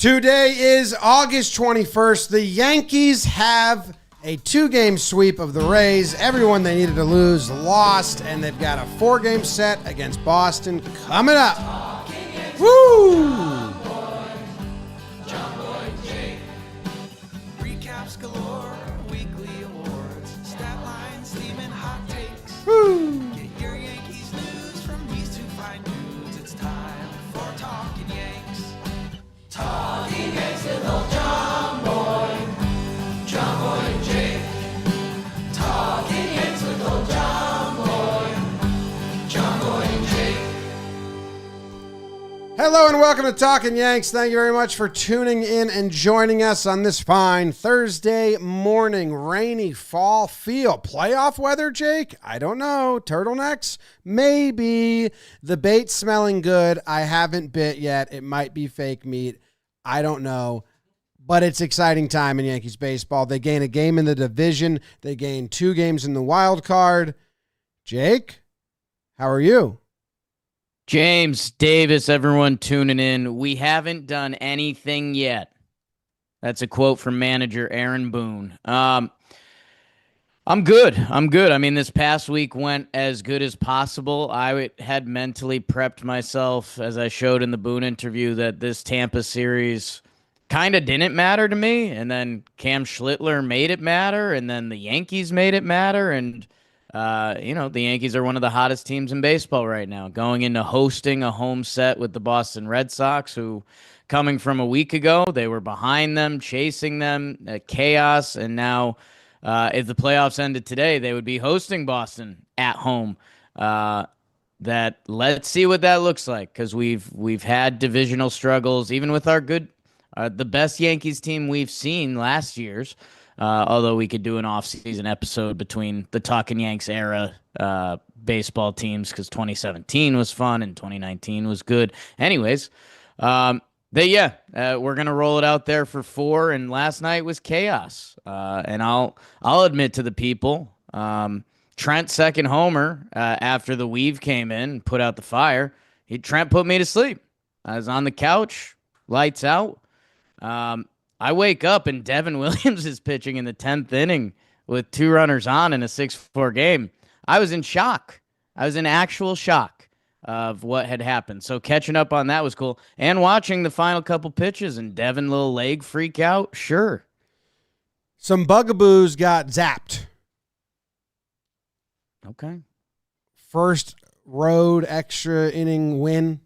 Today is August 21st. The Yankees have a 2-game sweep of the Rays. Everyone they needed to lose lost, and they've got a 4-game set against Boston coming up. Woo! Recaps galore, weekly awards, stat lines, steam and hot takes. Woo! Get your Yankees news from these two fine dudes. It's time for Talkin' Yanks. Talkin' Yanks with old John Boy and Jake. Talkin' Yanks with old John Boy and Jake. Hello and welcome to Talkin' Yanks. Thank you very much for tuning in and joining us on this fine Thursday morning, rainy fall feel. Playoff weather, Jake? I don't know. Turtlenecks? Maybe. The bait smelling good. I haven't bit yet. It might be fake meat. I don't know. But it's exciting time in Yankees baseball. They gain a game in the division. They gain 2 games in the wild card. Jake, how are you? James, Davis, everyone tuning in. We haven't done anything yet. That's a quote from manager Aaron Boone. I'm good. I mean, this past week went as good as possible. I had mentally prepped myself, as I showed in the Boone interview, that this Tampa series kind of didn't matter to me. And then Cam Schlittler made it matter. And then the Yankees made it matter. And the Yankees are one of the hottest teams in baseball right now, going into hosting a home set with the Boston Red Sox, who, coming from a week ago, they were behind them, chasing them, chaos, and now if the playoffs ended today, they would be hosting Boston at home. Let's see what that looks like, because we've had divisional struggles, even with our the best Yankees team we've seen last year's. Although we could do an off-season episode between the Talkin' Yanks era baseball teams, because 2017 was fun and 2019 was good. Anyways, we're going to roll it out there for 4, and last night was chaos. And I'll admit to the people, Trent's second homer after the weave came in and put out the fire, Trent put me to sleep. I was on the couch, lights out. I wake up and Devin Williams is pitching in the 10th inning with 2 runners on in a 6-4 game. I was in shock. I was in actual shock of what had happened. So catching up on that was cool. And watching the final couple pitches and Devin little leg freak out, sure. Some bugaboos got zapped. Okay. First road extra inning win.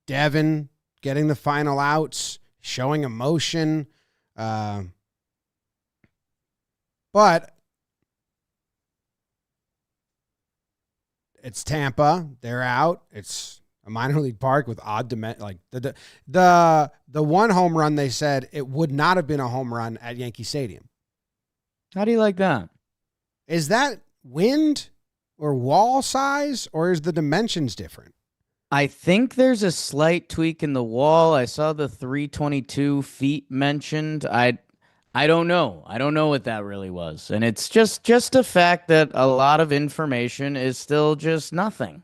Devin getting the final outs, showing emotion. But it's Tampa. They're out. It's a minor league park with odd dimension. Like the one home run, they said it would not have been a home run at Yankee Stadium. How do you like that? Is that wind or wall size, or is the dimensions different? I think there's a slight tweak in the wall. I saw the 322 feet mentioned. I don't know. I don't know what that really was. And it's just a fact that a lot of information is still just nothing.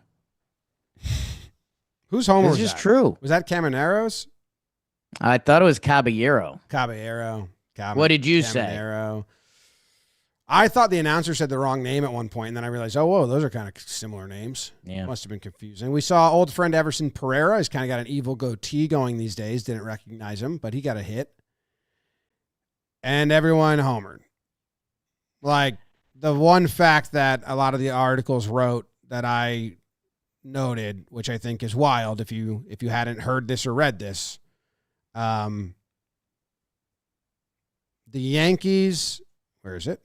Whose home was that? It's just true. Was that Camanero's? I thought it was Caballero. Caballero. What did you Caminero. I thought the announcer said the wrong name at one point, and then I realized, oh, whoa, those are kind of similar names. Yeah. Must have been confusing. We saw old friend Everson Pereira. He's kind of got an evil goatee going these days. Didn't recognize him, but he got a hit. And everyone homered. Like, the one fact that a lot of the articles wrote that I noted, which I think is wild if you hadn't heard this or read this, the Yankees... Where is it?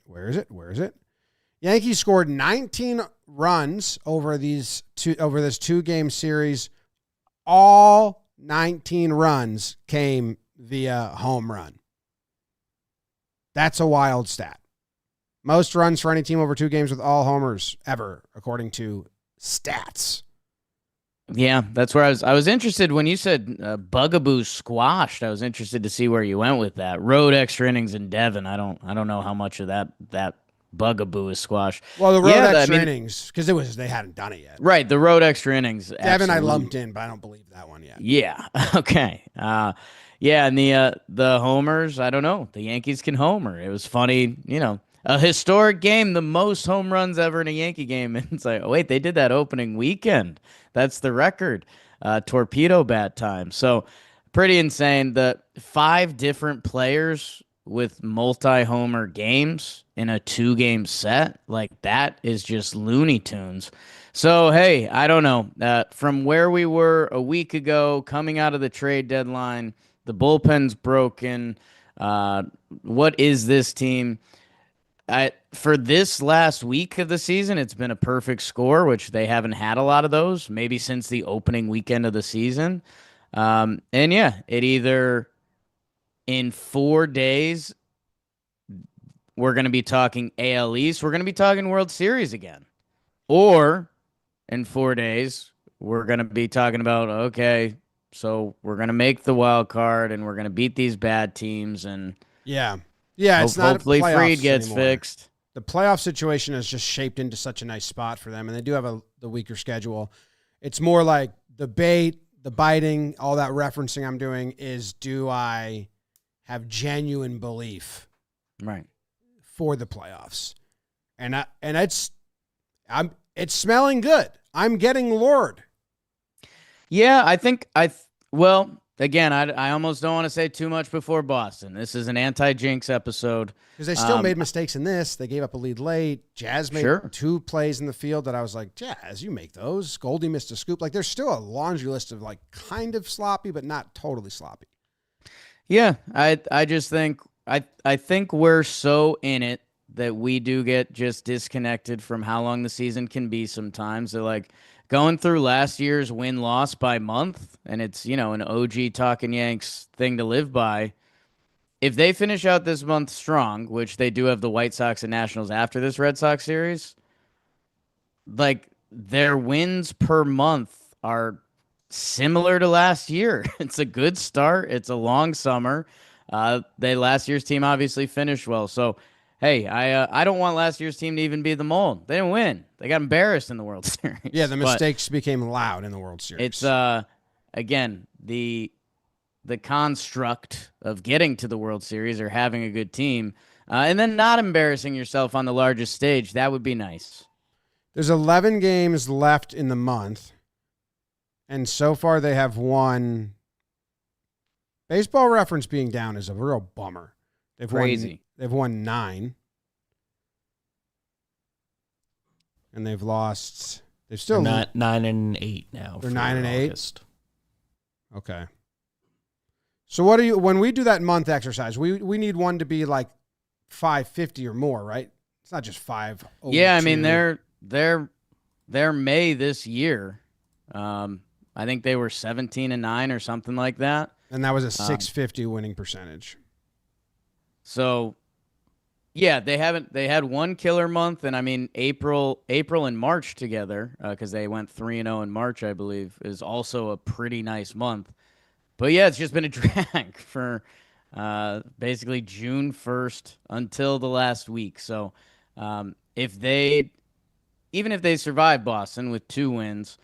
Yankees scored 19 runs over this 2-game series. All 19 runs came via home run. That's a wild stat. Most runs for any team over 2 games with all homers ever, according to stats. Yeah, that's where I was interested when you said bugaboo squashed. I was interested to see where you went with that. Road extra innings in Devon. I don't know how much of that bugaboo is squashed. Well, the road Yeah, extra innings, because they hadn't done it yet. Right, the road extra innings. Devin, I lumped in, but I don't believe that one yet. Yeah. Okay. Yeah, and the homers, I don't know. The Yankees can homer. It was funny, a historic game, the most home runs ever in a Yankee game. And it's like, oh, wait, they did that opening weekend. That's the record. Torpedo bat time. So pretty insane. The 5 different players with multi-homer games in a 2-game set, like that is just Looney Tunes. So, hey, I don't know. From where we were a week ago, coming out of the trade deadline, the bullpen's broken. What is this team? For this last week of the season, it's been a perfect score, which they haven't had a lot of those, maybe since the opening weekend of the season. And yeah, it either in 4 days, we're going to be talking AL East, we're going to be talking World Series again. Or in 4 days, we're going to be talking about, okay, so we're going to make the wild card and we're going to beat these bad teams. And yeah, it's not hopefully Fried gets anymore. Fixed. The playoff situation has just shaped into such a nice spot for them, and they do have the weaker schedule. It's more like the bait, the biting, all that referencing I'm doing is, do I have genuine belief Right. for the playoffs? And it's smelling good. I'm getting lured. Yeah, I think again, I almost don't want to say too much before Boston. This is an anti-jinx episode. Because they still made mistakes in this. They gave up a lead late. Jazz made 2 plays in the field that I was like, Jazz, you make those. Goldie missed a scoop. Like, there's still a laundry list of, like, kind of sloppy, but not totally sloppy. Yeah, I just think I think we're so in it that we do get just disconnected from how long the season can be sometimes. They're like going through last year's win-loss by month, and it's, an OG Talkin Yanks thing to live by. If they finish out this month strong, which they do have the White Sox and Nationals after this Red Sox series, like their wins per month are similar to last year. It's a good start. It's a long summer. Last year's team obviously finished well. So, hey, I don't want last year's team to even be the mold. They didn't win. They got embarrassed in the World Series. Yeah, the mistakes became loud in the World Series. It's again, the construct of getting to the World Series or having a good team, and then not embarrassing yourself on the largest stage. That would be nice. There's 11 games left in the month, and so far they have won. Baseball Reference being down is a real bummer. They've won 9. And they've lost. They've still not 9 and 8 now. They're 9 and 8. Okay. So what do you, when we do that month exercise, we need one to be like 550 or more, right? It's not just 5. Yeah, I mean they're May this year. I think they were 17-9 or something like that. And that was a 650 winning percentage. So yeah, they had one killer month, and I mean April and March together, because they went 3-0 in March, I believe, is also a pretty nice month. But yeah, it's just been a drag for basically June 1st until the last week. So even if they survive Boston with 2 wins,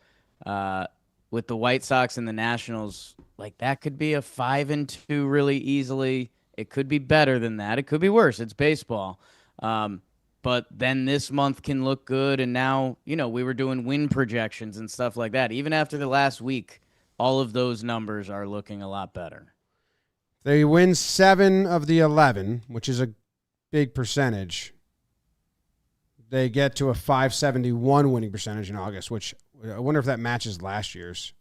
with the White Sox and the Nationals, like that could be a 5-2 really easily. It could be better than that. It could be worse. It's baseball. But then this month can look good. And now, we were doing win projections and stuff like that. Even after the last week, all of those numbers are looking a lot better. They win 7 of the 11, which is a big percentage. They get to a 571 winning percentage in August, which I wonder if that matches last year's.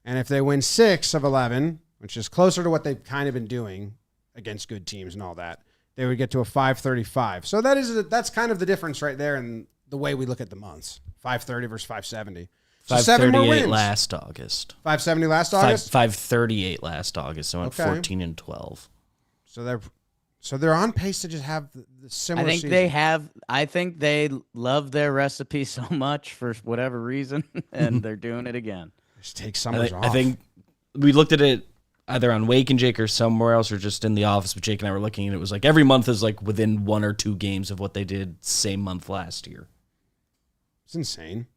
And if they win 6 of 11, which is closer to what they've kind of been doing against good teams and all that, they would get to a 535. So that's kind of the difference right there in the way we look at the months. 530 versus 570. So 7 more wins. 538 last August. 570 last August? 538 last August. So went 14-12. So they're on pace to just have the similar season. I think they love their recipe so much for whatever reason, and they're doing it again. Just take summers off. I think we looked at it. either on Wake and Jake or somewhere else, or just in the office. But Jake and I were looking, and it was like every month is like within 1 or 2 games of what they did same month last year. It's insane.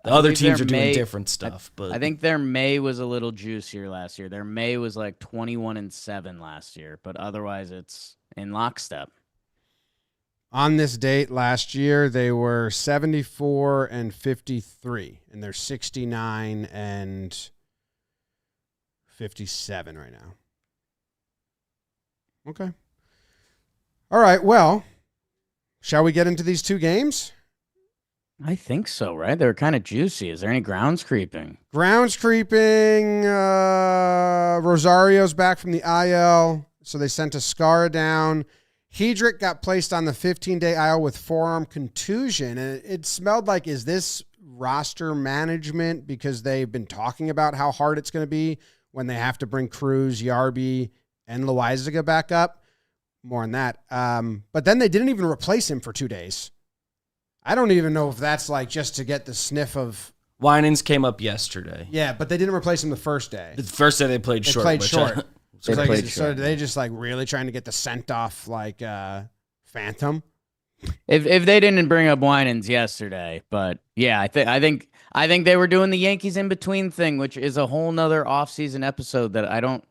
The other teams are doing different stuff, but I think their May was a little juicier last year. Their May was like 21-7 last year, but otherwise it's in lockstep. On this date last year, they were 74-53, and they're 69-57 right now. Okay. All right. Well, shall we get into these 2 games? I think so, right? They were kind of juicy. Is there any grounds creeping? Grounds creeping. Rosario's back from the IL, so they sent Ascara down. Hedrick got placed on the 15-day IL with forearm contusion, and it smelled like, is this roster management because they've been talking about how hard it's going to be when they have to bring Cruz, Yarby, and Loaizaga back up? More on that. But then they didn't even replace him for 2 days. I don't even know if that's like just to get the sniff of... Winans came up yesterday. Yeah, but they didn't replace him the first day. The first day they played short. Played short. So short. they just like really trying to get the scent off like Phantom. If they didn't bring up Winans yesterday, but yeah, I think they were doing the Yankees in between thing, which is a whole nother offseason episode that I don't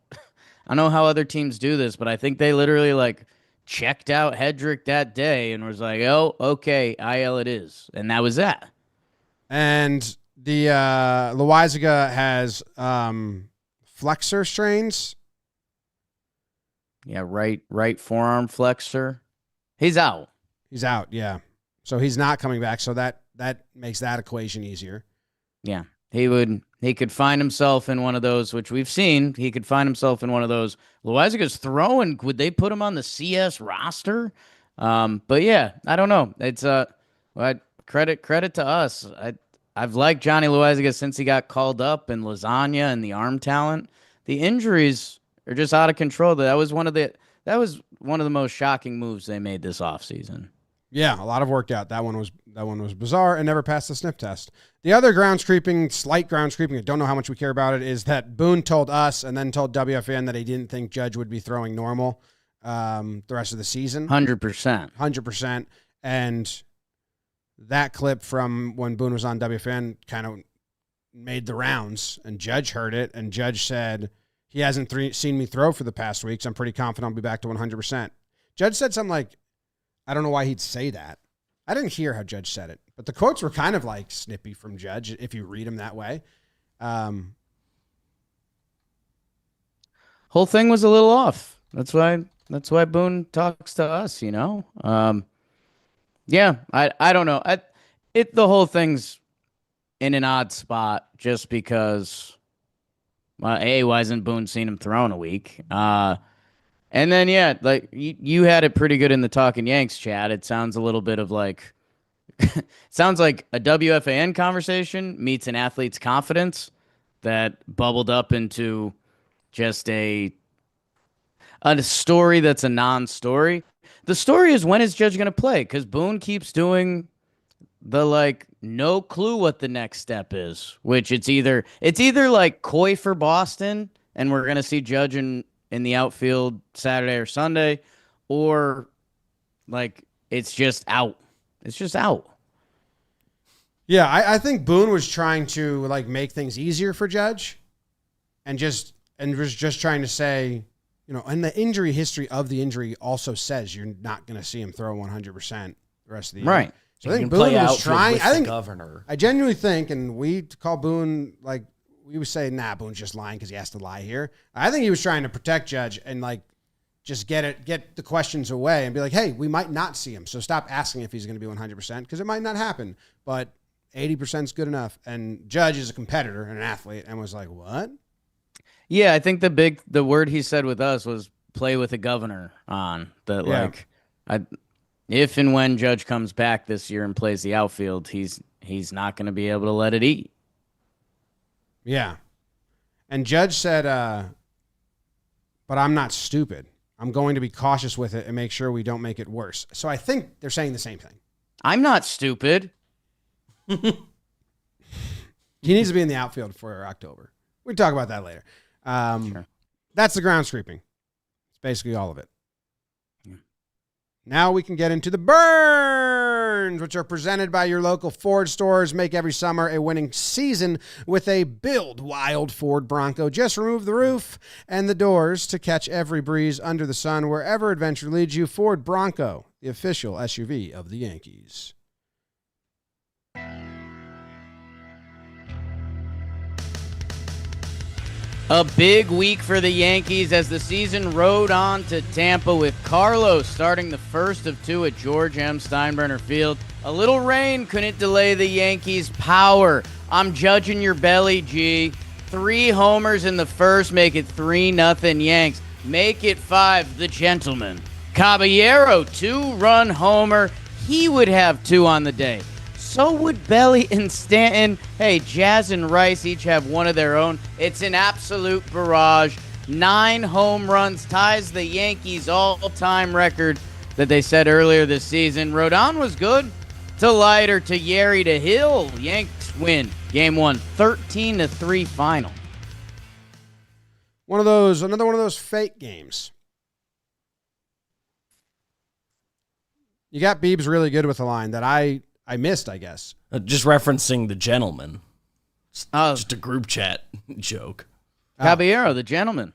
know how other teams do this, but I think they literally like checked out Hedrick that day and was like, oh, okay, IL it is. And that was that. And the Loaizaga has flexor strains. Yeah, right forearm flexor. He's out. He's out, yeah. So he's not coming back, so that makes that equation easier. Yeah. He could find himself in one of those, which we've seen. He could find himself in one of those. Loaizaga's throwing. Would they put him on the CS roster? But yeah, I don't know. It's credit to us. I've liked Johnny Loaizaga since he got called up, and Lasagna and the arm talent. The injuries are just out of control. That was one of the most shocking moves they made this offseason. Yeah, a lot of worked out. That one was bizarre and never passed the sniff test. The other slight grounds creeping, I don't know how much we care about it, is that Boone told us and then told WFN that he didn't think Judge would be throwing normal the rest of the season. 100%. 100%. And that clip from when Boone was on WFN kind of made the rounds, and Judge heard it, and Judge said, he hasn't seen me throw for the past weeks. I'm pretty confident I'll be back to 100%. Judge said something like, I don't know why he'd say that. I didn't hear how Judge said it, but the quotes were kind of like snippy from Judge if you read them that way. Whole thing was a little off. That's why Boone talks to us, you know? Yeah, I don't know. The whole thing's in an odd spot just because, why hasn't Boone seen him throw in a week? And then, yeah, like you had it pretty good in the Talkin' Yanks chat. It sounds a little bit of like, sounds like a WFAN conversation meets an athlete's confidence that bubbled up into just a story that's a non-story. The story is, when is Judge going to play? Because Boone keeps doing the like no clue what the next step is, which it's either like coy for Boston and we're going to see Judge in the outfield Saturday or Sunday, or like it's just out. It's just out. Yeah, I think Boone was trying to like make things easier for Judge and was just trying to say, you know, and the injury history of the injury also says you're not going to see him throw 100% the rest of the year. Right. So I think Boone was trying. I think governor. I genuinely think, and we call Boone like, we would say, nah, Boone's just lying because he has to lie here. I think he was trying to protect Judge and like just get the questions away and be like, hey, we might not see him, so stop asking if he's going to be 100% because it might not happen, but 80% is good enough. And Judge is a competitor and an athlete and was like, what? Yeah, I think the word he said with us was play with the governor on that. Yeah. Like, if and when Judge comes back this year and plays the outfield, he's not going to be able to let it eat. Yeah. And Judge said, but I'm not stupid. I'm going to be cautious with it and make sure we don't make it worse. So I think they're saying the same thing. I'm not stupid. He needs to be in the outfield for October. We can talk about that later. Sure. That's the groundskeeping. It's basically all of it. Yeah. Now we can get into the burns, which are presented by your local Ford stores. Make every summer a winning season with a Build Wild Ford Bronco. Just remove the roof and the doors to catch every breeze under the sun. Wherever adventure leads you, Ford Bronco, the official SUV of the Yankees. A big week for the Yankees as the season rode on to Tampa with Carlos starting the first of two at George M. Steinbrenner Field. A little rain couldn't delay the Yankees' power. I'm judging your belly, G. 3 homers in the first make it 3-0 Yanks. Make it 5, the gentleman. Caballero, 2-run homer. He would have 2 on the day. So would Belly and Stanton. Hey, Jazz and Rice each have one of their own. It's an absolute barrage. 9 home runs ties the Yankees' all-time record that they set earlier this season. Rodon was good. To Leiter, to Yeri, to Hill. Yanks win. Game 1, 13-3 final. Another one of those fake games. You got Beebs really good with a line that I missed, I guess. Just referencing the gentleman. Oh, Just a group chat joke. Caballero, the gentleman.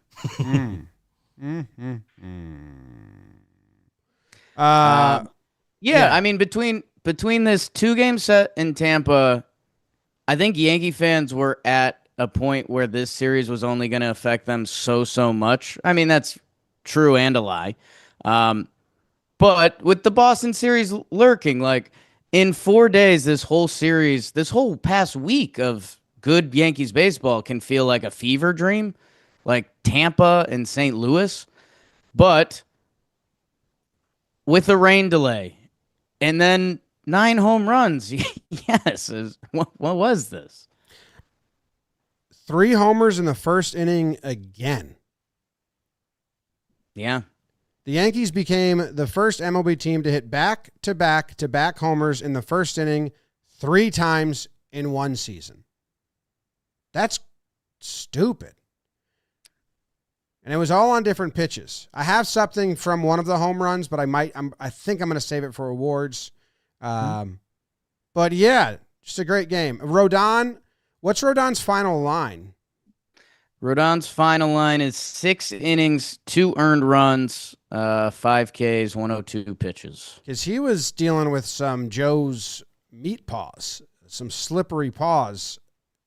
Yeah, I mean, between this 2-game set in Tampa, I think Yankee fans were at a point where this series was only going to affect them so much. I mean, that's true and a lie. But with the Boston series lurking, like, in 4 days, this whole past week of good Yankees baseball can feel like a fever dream, like Tampa and St. Louis. But with a rain delay and then 9 home runs, yes, what was this? 3 homers in the first inning again. Yeah. The Yankees became the first MLB team to hit back-to-back-to-back homers in the first inning 3 times in one season. That's stupid. And it was all on different pitches. I have something from one of the home runs, but I think I'm going to save it for awards. But yeah, just a great game. Rodon, what's Rodon's final line? Rodon's final line is 6 innings, 2 earned runs, 5 Ks, 102 pitches. Because he was dealing with some Joe's meat paws, some slippery paws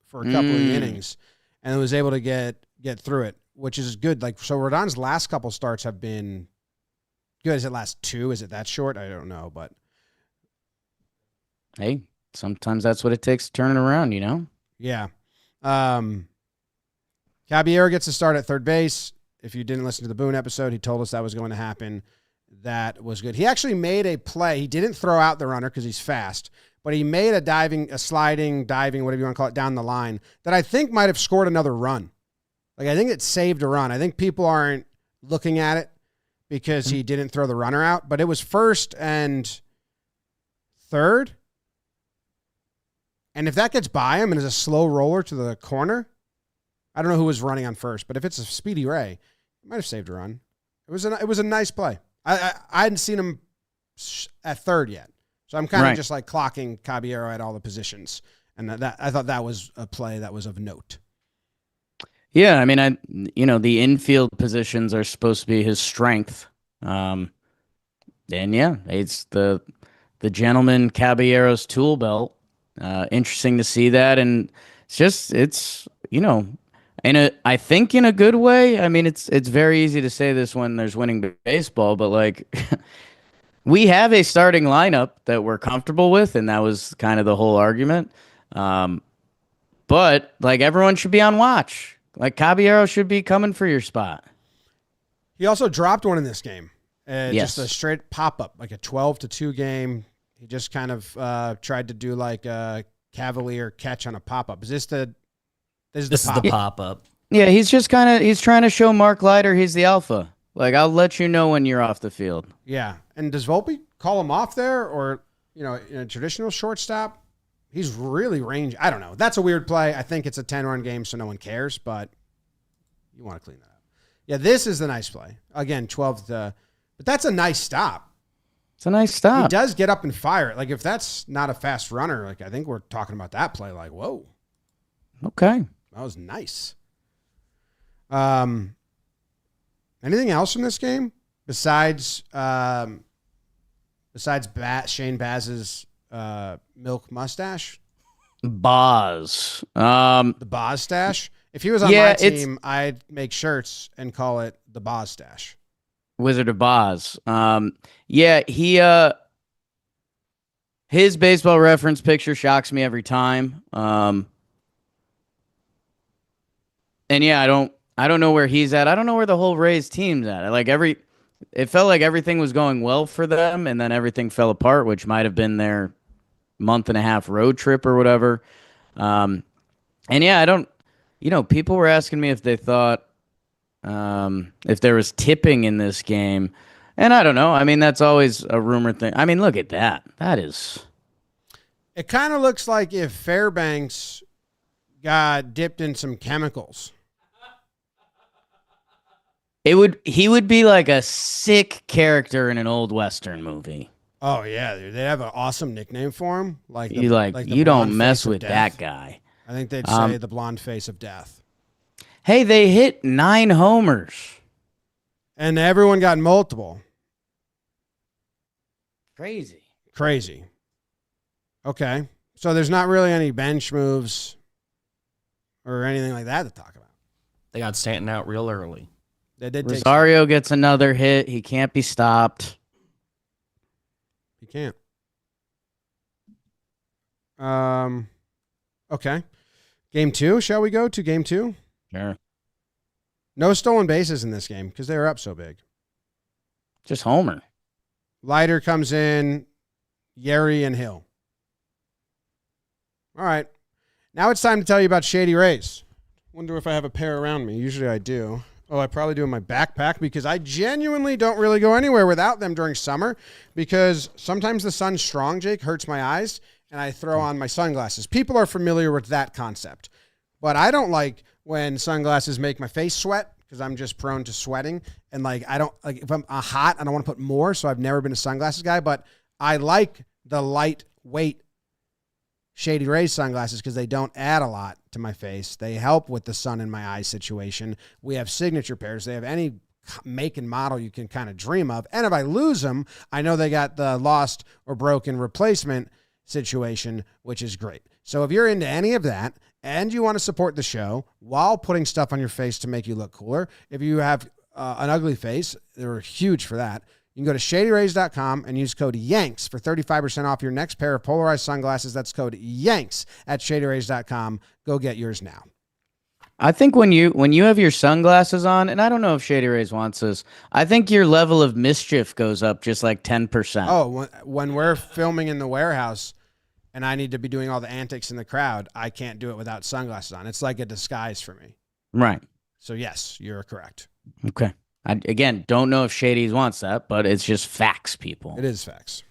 for a couple of innings, and was able to get through it, which is good. Like, so Rodon's last couple starts have been good. Is it last 2? Is it that short? I don't know, but hey, sometimes that's what it takes to turn it around, you know? Yeah. Caballero gets a start at third base. If you didn't listen to the Boone episode, he told us that was going to happen. That was good. He actually made a play. He didn't throw out the runner because he's fast, but he made a sliding, diving, whatever you want to call it, down the line that I think might have scored another run. Like, I think it saved a run. I think people aren't looking at it because he didn't throw the runner out, but it was first and third. And if that gets by him and is a slow roller to the corner, I don't know who was running on first, but if it's a Speedy Ray, it might have saved a run. It was a nice play. I hadn't seen him at third yet, so I'm kind of just like clocking Caballero at all the positions, and that I thought that was a play that was of note. Yeah, I mean, the infield positions are supposed to be his strength, and yeah, it's the gentleman Caballero's tool belt. Interesting to see that, and it's I think in a good way. I mean, it's very easy to say this when there's winning baseball, but like we have a starting lineup that we're comfortable with, and that was kind of the whole argument. But like everyone should be on watch. Like Caballero should be coming for your spot. He also dropped one in this game. Yes. Just a straight pop-up, like a 12-2 game. He just kind of tried to do like a Cavalier catch on a pop-up. This is the pop-up. Yeah, he's trying to show Mark Leiter he's the alpha. Like, I'll let you know when you're off the field. Yeah. And does Volpe call him off there, or, in a traditional shortstop? He's really rangy. I don't know. That's a weird play. I think it's a 10-run game, so no one cares, but You want to clean that up. Yeah, this is the nice play. Again, 12 to, but that's a nice stop. It's a nice stop. He does get up and fire it. Like, if that's not a fast runner, like, I think we're talking about that play. Like, whoa. Okay. That was nice. Anything else from this game besides Shane Baz's milk mustache? Boz. The Boz stash? If he was on my team, I'd make shirts and call it the Boz stash. Wizard of Boz. Yeah, his baseball reference picture shocks me every time. And yeah, I don't know where he's at. I don't know where the whole Rays team's at. It felt like everything was going well for them, and then everything fell apart, which might have been their month-and-a-half road trip or whatever. And yeah, people were asking me if they thought if there was tipping in this game. And I don't know. I mean, that's always a rumor thing. I mean, look at that. That is. It kind of looks like if Fairbanks got dipped in some chemicals. He would be like a sick character in an old Western movie. Oh yeah, dude. They have an awesome nickname for him. You don't mess with that guy. I think they'd say the blonde face of death. Hey, they hit 9 homers. And everyone got multiple. Crazy. Okay. So there's not really any bench moves or anything like that to talk about. They got Stanton out real early. They did. Rosario gets another hit. He can't be stopped. He can't. Okay. Game 2. Shall we go to game 2? Sure. No stolen bases in this game because they were up so big. Just homer. Leiter comes in, Yeri and Hill. All right. Now it's time to tell you about Shady Rays. Wonder if I have a pair around me. Usually I do. Oh, I probably do in my backpack because I genuinely don't really go anywhere without them during summer because sometimes the sun's strong, Jake, hurts my eyes, and I throw on my sunglasses. People are familiar with that concept. But I don't like when sunglasses make my face sweat because I'm just prone to sweating. And if I'm hot, I don't want to put more, so I've never been a sunglasses guy. But I like the lightweight Shady Rays sunglasses because they don't add a lot to my face. They help with the sun in my eye situation. We have signature pairs. They have any make and model you can kind of dream of. And if I lose them, I know they got the lost or broken replacement situation, which is great. So if you're into any of that and you want to support the show while putting stuff on your face to make you look cooler, if you have an ugly face, they're huge for that. You can go to shadyrays.com and use code YANKS for 35% off your next pair of polarized sunglasses. That's code YANKS at shadyrays.com. Go get yours now. I think when you have your sunglasses on, and I don't know if Shady Rays wants this, I think your level of mischief goes up just like 10%. Oh, when we're filming in the warehouse and I need to be doing all the antics in the crowd, I can't do it without sunglasses on. It's like a disguise for me. Right. So yes, you're correct. Okay. I, again, don't know if Shady's wants that, but it's just facts, people. It is facts.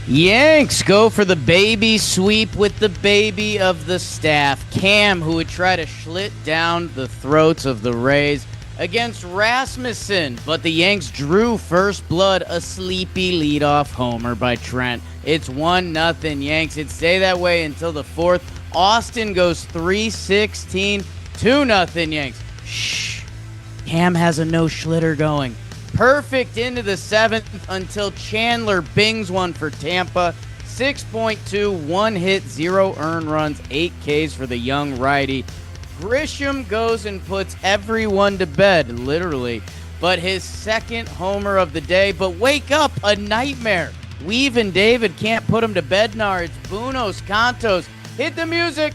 Yanks go for the baby sweep with the baby of the staff, Cam, who would try to schlit down the throats of the Rays against Rasmussen, but the Yanks drew first blood, a sleepy leadoff homer by Trent. It's 1-0 Yanks. It'd stay that way until the 4th. Austin goes 3-16, 2-0 Yanks. Shh. Cam has a no Schlitter going. Perfect into the 7th until Chandler bings one for Tampa. 6.2, 1 hit, 0 earned runs, 8 Ks for the young righty. Grisham goes and puts everyone to bed, literally. But his second homer of the day. But wake up, a nightmare. Weave and David can't put him to bed now. It's Buenos Cantos. Hit the music.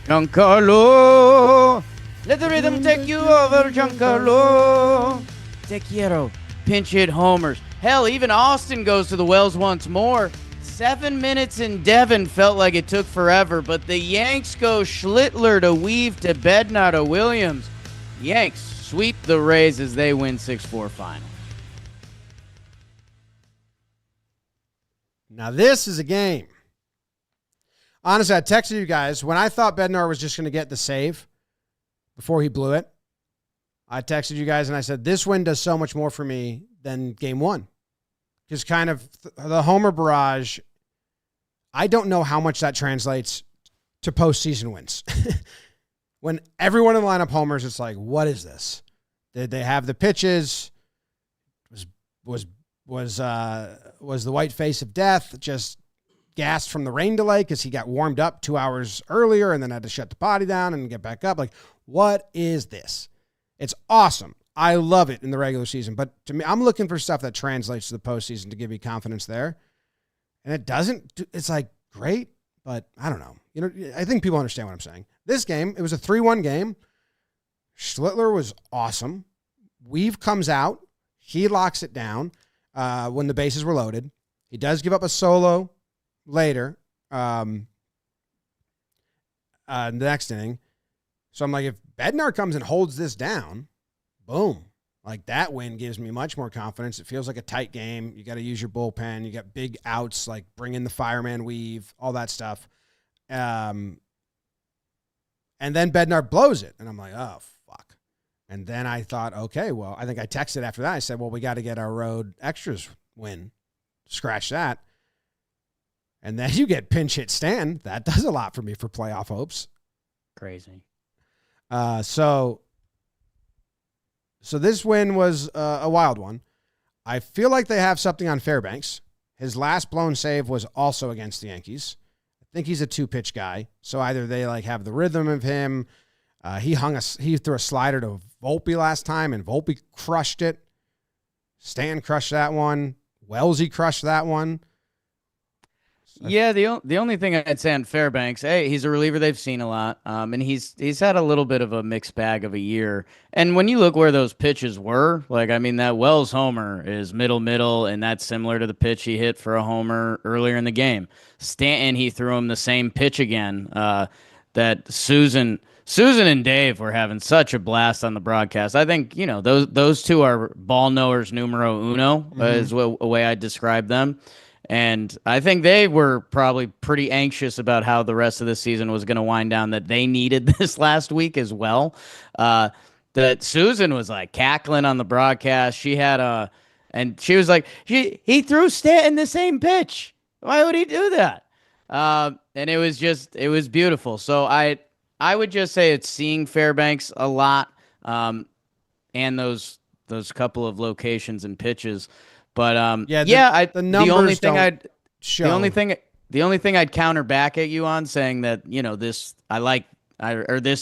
Giancarlo. Let the rhythm take you over, Giancarlo. Te quiero. Pinch hit homers. Hell, even Austin goes to the wells once more. 7 minutes in Devon felt like it took forever, but the Yanks go Schlittler to Weave to Bednar to Williams. Yanks sweep the Rays as they win 6-4 final. Now this is a game Honestly, I texted you guys when I thought Bednar was just going to get the save before he blew it. I texted you guys and I said, this win does so much more for me than game one. Because kind of the homer barrage, I don't know how much that translates to postseason wins. When everyone in the lineup homers, it's like, what is this? Did they have the pitches? Was the white face of death just gassed from the rain delay because he got warmed up 2 hours earlier and then had to shut the body down and get back up? Like, what is this? It's awesome. I love it in the regular season. But to me, I'm looking for stuff that translates to the postseason to give me confidence there. And it doesn't. It's like, great, but I don't know. You know, I think people understand what I'm saying. This game, it was a 3-1 game. Schlittler was awesome. Weave comes out. He locks it down when the bases were loaded. He does give up a solo later, the next inning. So I'm like, if Bednar comes and holds this down, boom. Like, that win gives me much more confidence. It feels like a tight game. You got to use your bullpen. You got big outs, like bring in the fireman weave, all that stuff. And then Bednar blows it. And I'm like, oh, fuck. And then I thought, okay, well, I think I texted after that. I said, well, we got to get our road extras win. Scratch that. And then you get pinch hit Stan. That does a lot for me for playoff hopes. Crazy. So this win was a wild one. I feel like they have something on Fairbanks. His last blown save was also against the Yankees. I think he's a 2-pitch guy. So either they like have the rhythm of him. He threw a slider to Volpe last time, and Volpe crushed it. Stan crushed that one. Wellesley crushed that one. Yeah, the only thing I'd say on Fairbanks, hey, he's a reliever they've seen a lot, and he's had a little bit of a mixed bag of a year. And when you look where those pitches were, like, I mean, that Wells homer is middle, and that's similar to the pitch he hit for a homer earlier in the game. Stanton, he threw him the same pitch again. That Susan and Dave were having such a blast on the broadcast. I think, you know, those two are ball knowers numero uno, is a way I describe them. And I think they were probably pretty anxious about how the rest of the season was going to wind down, that they needed this last week as well. That Susan was like cackling on the broadcast. She had and she was like, he threw Stanton the same pitch. Why would he do that? And it was beautiful. So I would just say it's seeing Fairbanks a lot, and those couple of locations and pitches. But the numbers the only thing I'd counter back at you on, saying that, you know, this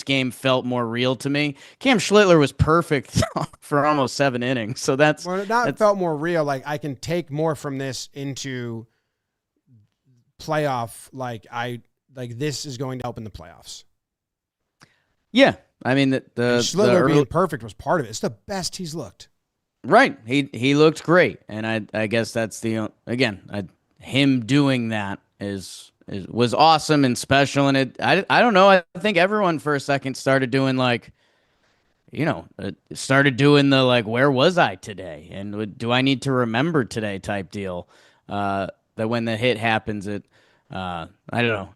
game felt more real to me. Cam Schlittler was perfect for almost 7 innings, so that's felt more real. Like, I can take more from this into playoff. Like this is going to help in the playoffs. Yeah, I mean the Schlittler being perfect was part of it. It's the best he's looked. Right. He looked great. And I guess that's him doing that was awesome and special. And I don't know. I think everyone for a second started doing like, you know, the like, where was I today? And do I need to remember today type deal? That when the hit happens, I don't know.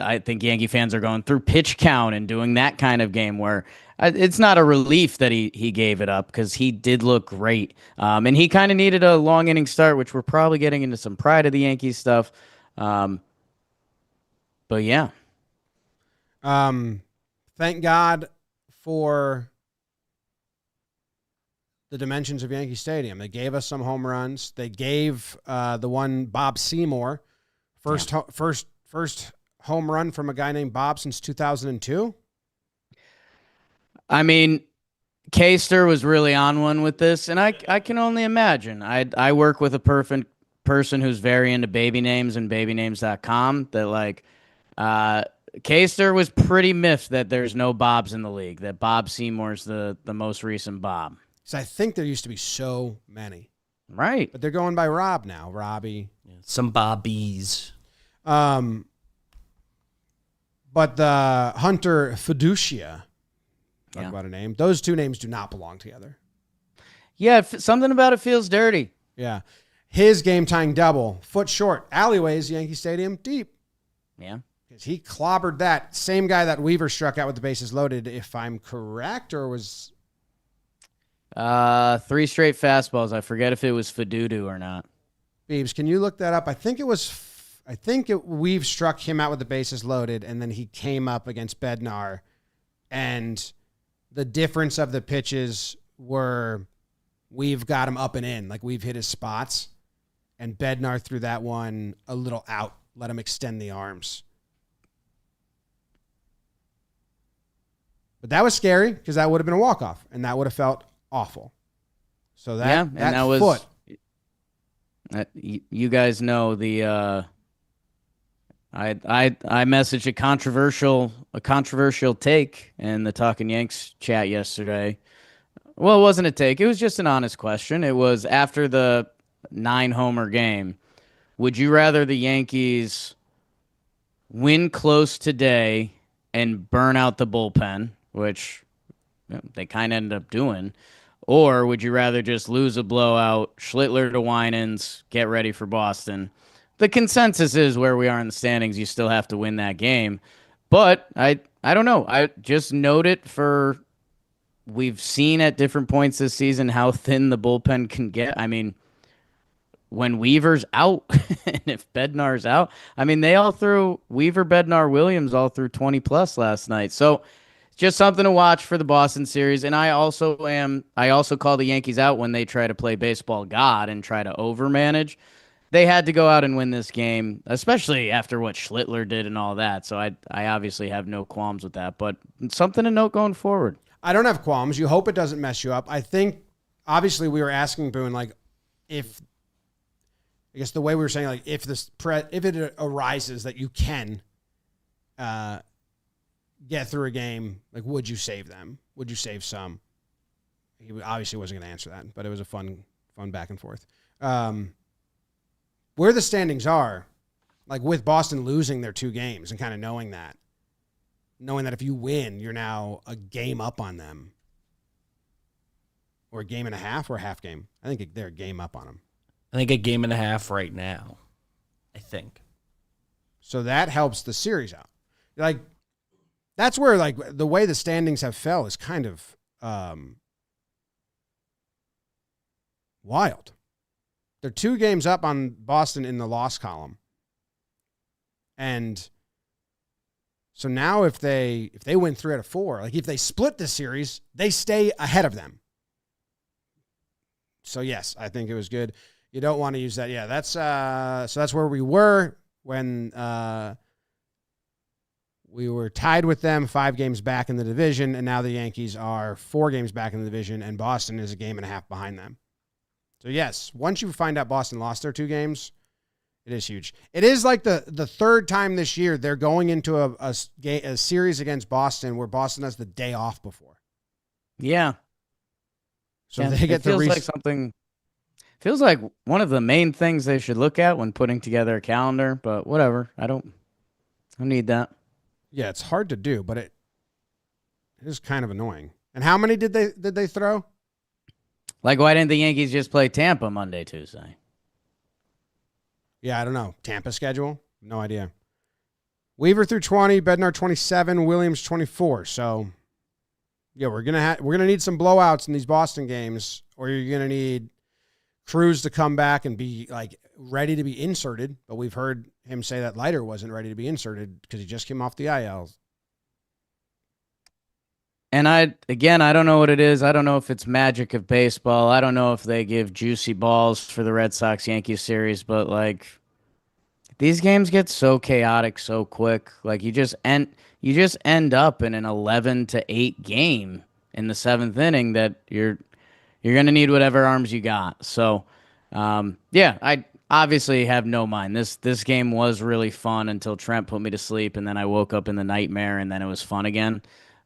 I think Yankee fans are going through pitch count and doing that kind of game where it's not a relief that he gave it up, because he did look great. And he kind of needed a long inning start, which we're probably getting into some pride of the Yankees stuff. But yeah. Thank God for the dimensions of Yankee Stadium. They gave us some home runs. They gave the one Bob Seymour first home run from a guy named Bob since 2002. I mean, Kaster was really on one with this, and I can only imagine. I work with a perfect person who's very into baby names and babynames.com, that like Kaster was pretty miffed that there's no Bobs in the league, that Bob Seymour's the most recent Bob. So I think there used to be so many. Right. But they're going by Rob now. Robbie. Yeah, some Bobbies. But the Hunter Fiducia, talk about a name. Those two names do not belong together. Yeah, something about it feels dirty. Yeah. His game-tying double, foot short, alleyways, Yankee Stadium, deep. Yeah. Because he clobbered that same guy that Weaver struck out with the bases loaded, if I'm correct, or was... 3 straight fastballs. I forget if it was Fadudu or not. Beebs, can you look that up? We've struck him out with the bases loaded, and then he came up against Bednar, and the difference of the pitches were we've got him up and in, like we've hit his spots, and Bednar threw that one a little out, let him extend the arms. But that was scary because that would have been a walk-off, and that would have felt awful. So that foot. You guys know the I messaged a controversial take in the Talkin Yanks chat yesterday. Well, it wasn't a take. It was just an honest question. It was after the 9-homer game. Would you rather the Yankees win close today and burn out the bullpen, which they kind of ended up doing, or would you rather just lose a blowout, Schlittler to Winans, get ready for Boston? The consensus is where we are in the standings, you still have to win that game. But I don't know. I just note it for we've seen at different points this season how thin the bullpen can get. I mean, when Weaver's out and if Bednar's out, I mean, they all threw Weaver, Bednar, Williams all threw 20+ last night. So just something to watch for the Boston series. And I also call the Yankees out when they try to play baseball God and try to overmanage. They had to go out and win this game, especially after what Schlittler did and all that. So I obviously have no qualms with that, but something to note going forward. I don't have qualms. You hope it doesn't mess you up. I think, obviously, we were asking Boone, like, if, I guess the way we were saying, like, if it arises that you can get through a game, like, would you save them? Would you save some? He obviously wasn't going to answer that, but it was a fun back and forth. Where the standings are, like with Boston losing their 2 games and kind of knowing that if you win, you're now a game up on them, or a game and a half, or a half game. I think they're a game up on them. I think a game and a half right now. I think. So that helps the series out. Like, that's where, like, the way the standings have fell is kind of wild. They're 2 games up on Boston in the loss column. And so now if they win 3 out of 4, like if they split this series, they stay ahead of them. So yes, I think it was good. You don't want to use that. Yeah, that's so that's where we were when we were tied with them, 5 games back in the division, and now the Yankees are 4 games back in the division, and Boston is a game and a half behind them. So yes, once you find out Boston lost their 2 games, it is huge. It is like the 3rd time this year they're going into a series against Boston where Boston has the day off before. Yeah. So they get the like something. Feels like one of the main things they should look at when putting together a calendar, but whatever. I don't need that. Yeah, it's hard to do, but it is kind of annoying. And how many did they throw? Like, why didn't the Yankees just play Tampa Monday, Tuesday? Yeah, I don't know. Tampa schedule? No idea. Weaver threw 20, Bednar 27, Williams 24. So, yeah, we're gonna need some blowouts in these Boston games, or you're gonna need Cruz to come back and be like ready to be inserted. But we've heard him say that Leiter wasn't ready to be inserted because he just came off the IL. And I don't know what it is. I don't know if it's magic of baseball. I don't know if they give juicy balls for the Red Sox-Yankees series, but like these games get so chaotic so quick. Like you just end up in an 11-8 game in the 7th inning that you're going to need whatever arms you got. So, yeah, I obviously have no mind. This game was really fun until Trent put me to sleep, and then I woke up in the nightmare, and then it was fun again.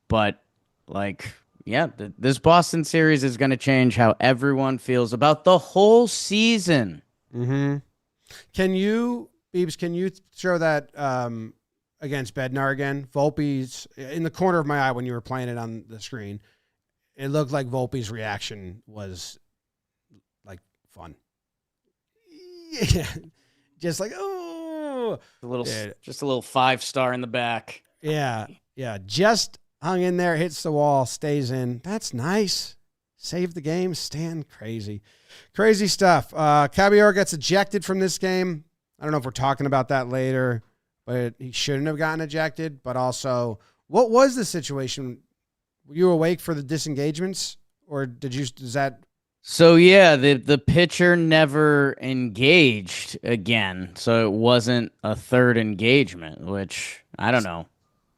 But like, yeah, this Boston series is going to change how everyone feels about the whole season. Mm-hmm. Can you throw that against Bednar again? Volpe's in the corner of my eye when you were playing it on the screen. It looked like Volpe's reaction was like fun. Yeah. Just like, oh, Just a little 5-star in the back. Yeah. Just hung in there, hits the wall, stays in. That's nice. Save the game. Stan, crazy stuff. Caballero gets ejected from this game. I don't know if we're talking about that later, but he shouldn't have gotten ejected. But also, what was the situation? Were you awake for the disengagements, or is that? So yeah, the pitcher never engaged again, so it wasn't a third engagement, which I don't know.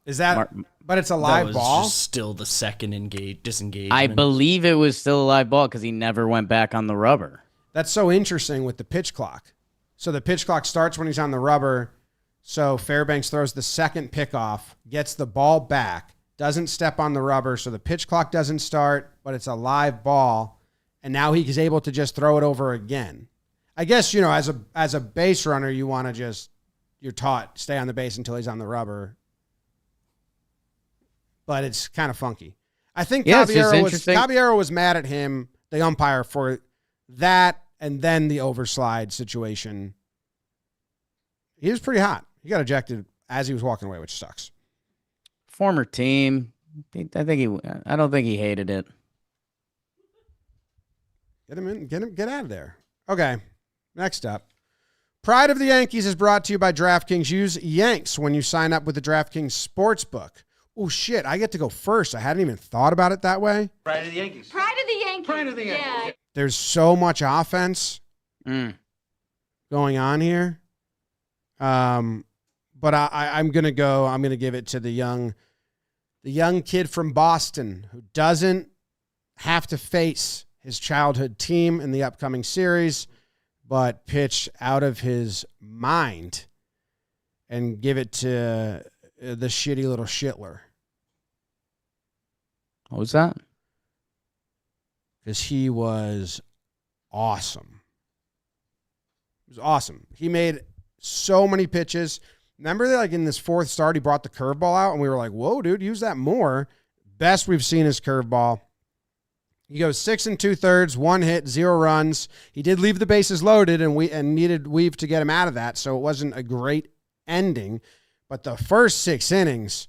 Is that? But it's a live ball. Just still the second disengagement. I believe it was still a live ball because he never went back on the rubber. That's so interesting with the pitch clock. So the pitch clock starts when he's on the rubber. So Fairbanks throws the second pickoff, gets the ball back, doesn't step on the rubber, so the pitch clock doesn't start, but it's a live ball, and now he's able to just throw it over again. I guess, as a base runner, you want to you're taught stay on the base until he's on the rubber. But it's kind of funky. I think Caballero was mad at him, the umpire, for that and then the overslide situation. He was pretty hot. He got ejected as he was walking away, which sucks. Former team. I don't think he hated it. Get him in. Get out of there. Okay. Next up. Pride of the Yankees is brought to you by DraftKings. Use Yanks when you sign up with the DraftKings Sportsbook. Oh, shit. I get to go first. I hadn't even thought about it that way. Pride of the Yankees. Pride of the Yankees. Pride of the Yankees. Yeah. There's so much offense going on here. But I'm going to give it to the young kid from Boston who doesn't have to face his childhood team in the upcoming series, but pitch out of his mind and give it to the shitty little Schlittler. What was that? Because he was awesome. It was awesome. He made so many pitches. Remember that, like in this fourth start, he brought the curveball out, and we were like, whoa, dude, use that more. Best we've seen is curveball. He goes 6 2/3, 1 hit, 0 runs. He did leave the bases loaded, and needed Weave to get him out of that, so it wasn't a great ending. But the first 6 innings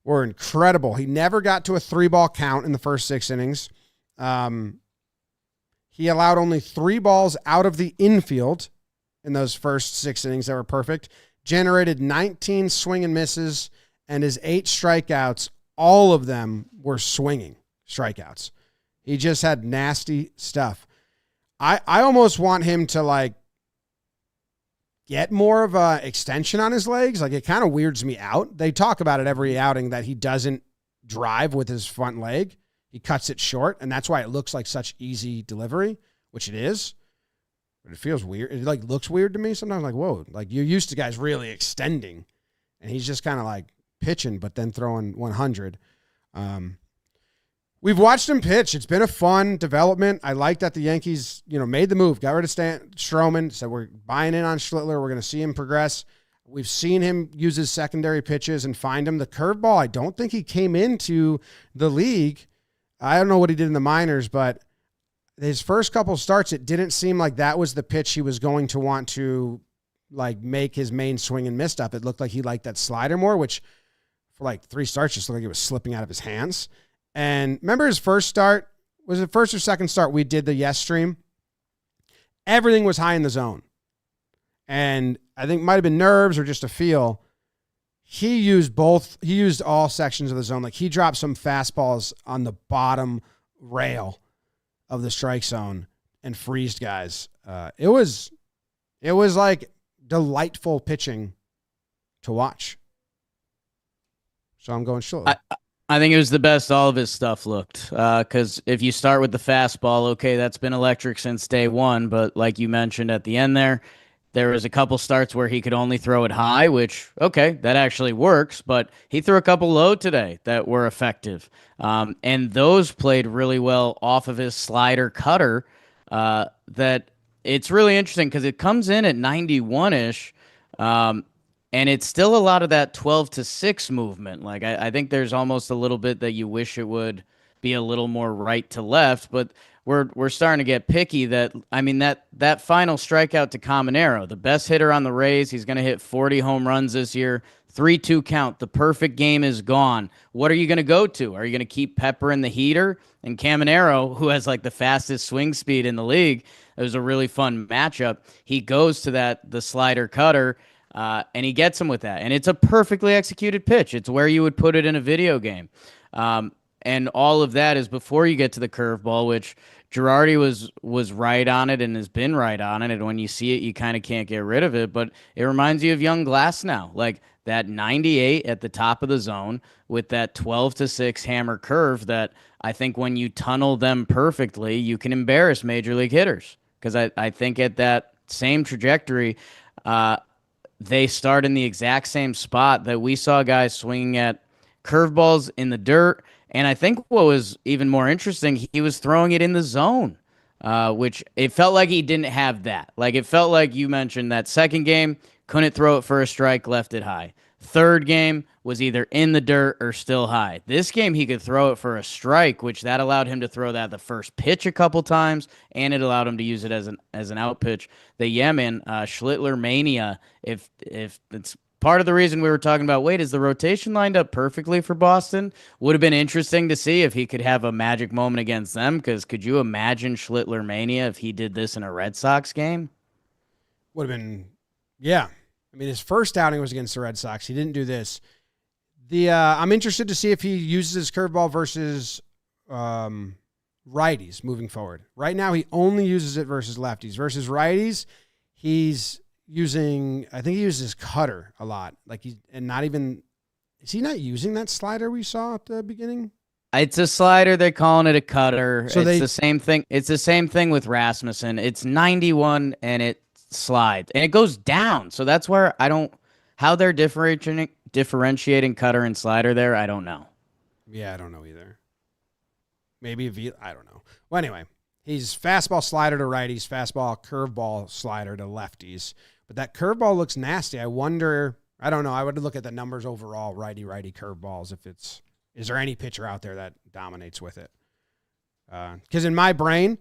were incredible. He never got to a 3-ball count in the first 6 innings. He allowed only 3 balls out of the infield in those first 6 innings that were perfect. Generated 19 swing and misses, and his 8 strikeouts, all of them were swinging strikeouts. He just had nasty stuff. I almost want him to get more of a extension on his legs. Like, it kind of weirds me out. They talk about it every outing that he doesn't drive with his front leg. He cuts it short, and that's why it looks like such easy delivery, which it is. But it feels weird. It looks weird to me sometimes. Like, whoa, you're used to guys really extending, and he's just kind of pitching, but then throwing 100. We've watched him pitch. It's been a fun development. I like that the Yankees, made the move, got rid of Stroman, said we're buying in on Schlittler. We're going to see him progress. We've seen him use his secondary pitches and find him. The curveball, I don't think he came into the league. I don't know what he did in the minors, but his first couple starts, it didn't seem like that was the pitch he was going to want to make his main swing and miss stuff. It looked like he liked that slider more, which for 3 starts just looked like it was slipping out of his hands. And remember his first start? Was it first or second start? We did the Yes stream. Everything was high in the zone. And I think it might have been nerves or just a feel. He used both. He used all sections of the zone. He dropped some fastballs on the bottom rail of the strike zone and freezed guys. It was delightful pitching to watch. So I'm going Schlittler. I think it was the best all of his stuff looked. Because if you start with the fastball, okay, that's been electric since day one. But like you mentioned at the end there was a couple starts where he could only throw it high, which, okay, that actually works. But he threw a couple low today that were effective. And those played really well off of his slider cutter. That it's really interesting because it comes in at 91-ish. And it's still a lot of that 12-6 movement. I think there's almost a little bit that you wish it would be a little more right to left, but we're starting to get picky. That final strikeout to Caballero, the best hitter on the Rays, he's going to hit 40 home runs this year. 3-2 count. The perfect game is gone. What are you going to go to? Are you going to keep peppering the heater? And Caballero, who has like the fastest swing speed in the league, it was a really fun matchup. He goes to the slider cutter, and he gets him with that. And it's a perfectly executed pitch. It's where you would put it in a video game. And all of that is before you get to the curveball, which Girardi was right on it and has been right on it. And when you see it, you kind of can't get rid of it. But it reminds you of young Glasnow, like that 98 at the top of the zone with that 12-6 hammer curve that I think when you tunnel them perfectly, you can embarrass major league hitters. Because I think at that same trajectory, they start in the exact same spot that we saw guys swinging at curveballs in the dirt. And I think what was even more interesting, he was throwing it in the zone, which it felt like he didn't have that. Like it felt like you mentioned that second game, couldn't throw it for a strike, left it high. Third game was either in the dirt or still high. This game, he could throw it for a strike, which that allowed him to throw that the first pitch a couple times, and it allowed him to use it as an out pitch. Schlittler mania, if it's part of the reason we were talking about, wait, is the rotation lined up perfectly for Boston? Would have been interesting to see if he could have a magic moment against them, because could you imagine Schlittler mania if he did this in a Red Sox game? Would have been, yeah. I mean, his first outing was against the Red Sox. He didn't do this. I'm interested to see if he uses his curveball versus righties moving forward. Right now, he only uses it versus lefties. Versus righties, he's using, I think he uses his cutter a lot. Is he not using that slider we saw at the beginning? It's a slider. They're calling it a cutter. So it's the same thing. It's the same thing with Rasmussen. It's 91 and it slides and it goes down. So that's where how they're differentiating cutter and slider there. I don't know. Yeah, I don't know either. Maybe I don't know. Well, anyway, he's fastball slider to righties, fastball curveball slider to lefties. But that curveball looks nasty. I wonder, I don't know. I would look at the numbers overall, righty curveballs. Is there any pitcher out there that dominates with it? Because in my brain,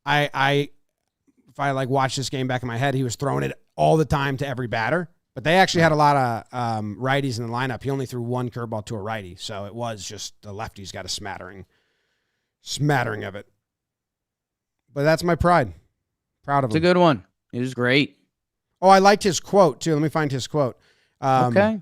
if I watch this game back in my head, he was throwing it all the time to every batter. But they actually had a lot of righties in the lineup. He only threw one curveball to a righty, so it was just the lefties got a smattering of it. But that's my pride. Proud of him. It's a good one. It was great. Oh, I liked his quote, too. Let me find his quote. Okay.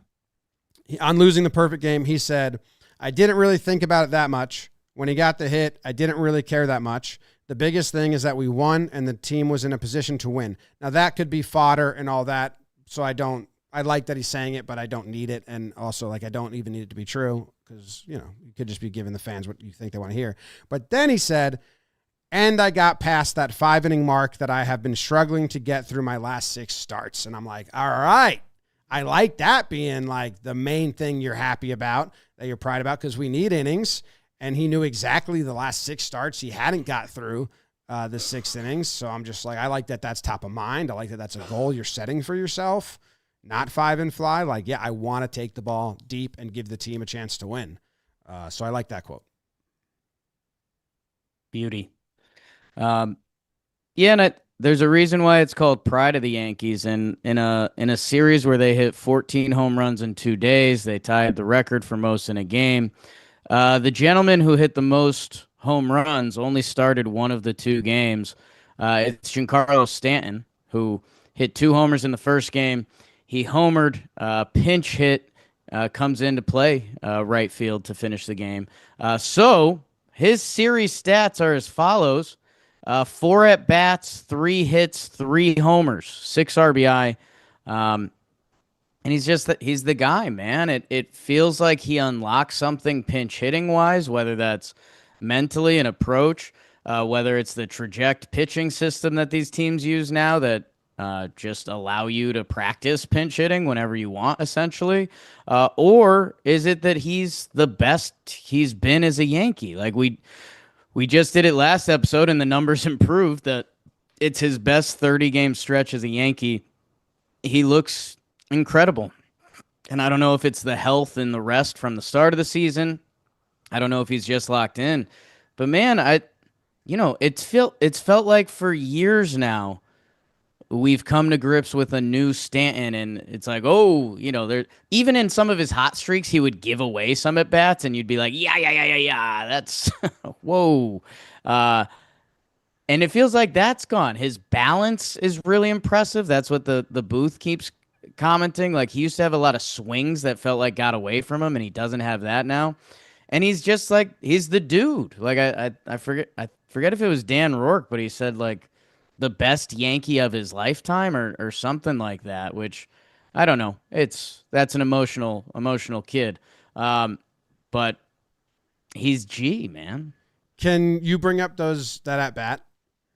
On losing the perfect game, he said, "I didn't really think about it that much. When he got the hit, I didn't really care that much. The biggest thing is that we won and the team was in a position to win." Now, that could be fodder and all that, so I like that he's saying it, but I don't need it. And also, I don't even need it to be true because, you could just be giving the fans what you think they want to hear. But then he said, "And I got past that 5-inning mark that I have been struggling to get through my last 6 starts." And I'm like, all right. I like that being the main thing you're happy about, that you're proud about, because we need innings. And he knew exactly the last 6 starts he hadn't got through the 6 innings. So I'm just I like that that's top of mind. I like that that's a goal you're setting for yourself, not 5 and fly. I want to take the ball deep and give the team a chance to win. So I like that quote. Beauty. And there's a reason why it's called Pride of the Yankees. And in a series where they hit 14 home runs in 2 days, they tied the record for most in a game. The gentleman who hit the most home runs only started one of the 2 games. It's Giancarlo Stanton, who hit 2 homers in the first game. He homered, pinch hit, comes into play right field to finish the game. So his series stats are as follows. 4 at-bats, 3 hits, 3 homers, 6 RBI. And he's the guy, man. It feels like he unlocks something pinch hitting wise, whether that's mentally an approach, whether it's the traject pitching system that these teams use now that just allow you to practice pinch hitting whenever you want, essentially. Or is it that he's the best he's been as a Yankee? We just did it last episode and the numbers improved that it's his best 30-game stretch as a Yankee. He looks incredible. And I don't know if it's the health and the rest from the start of the season I don't know if he's just locked in, but man, it's felt like for years now we've come to grips with a new Stanton, and it's like, oh, there even in some of his hot streaks, he would give away some at bats, and you'd be like, yeah, that's whoa. And it feels like that's gone. His balance is really impressive. That's what the booth keeps commenting. Like, he used to have a lot of swings that felt like got away from him, and he doesn't have that now. And he's just like, he's the dude. Like, I forget if it was Dan Rourke, but he said like the best Yankee of his lifetime or something like that, which I don't know. That's an emotional kid. But he's G, man. Can you bring up that at bat?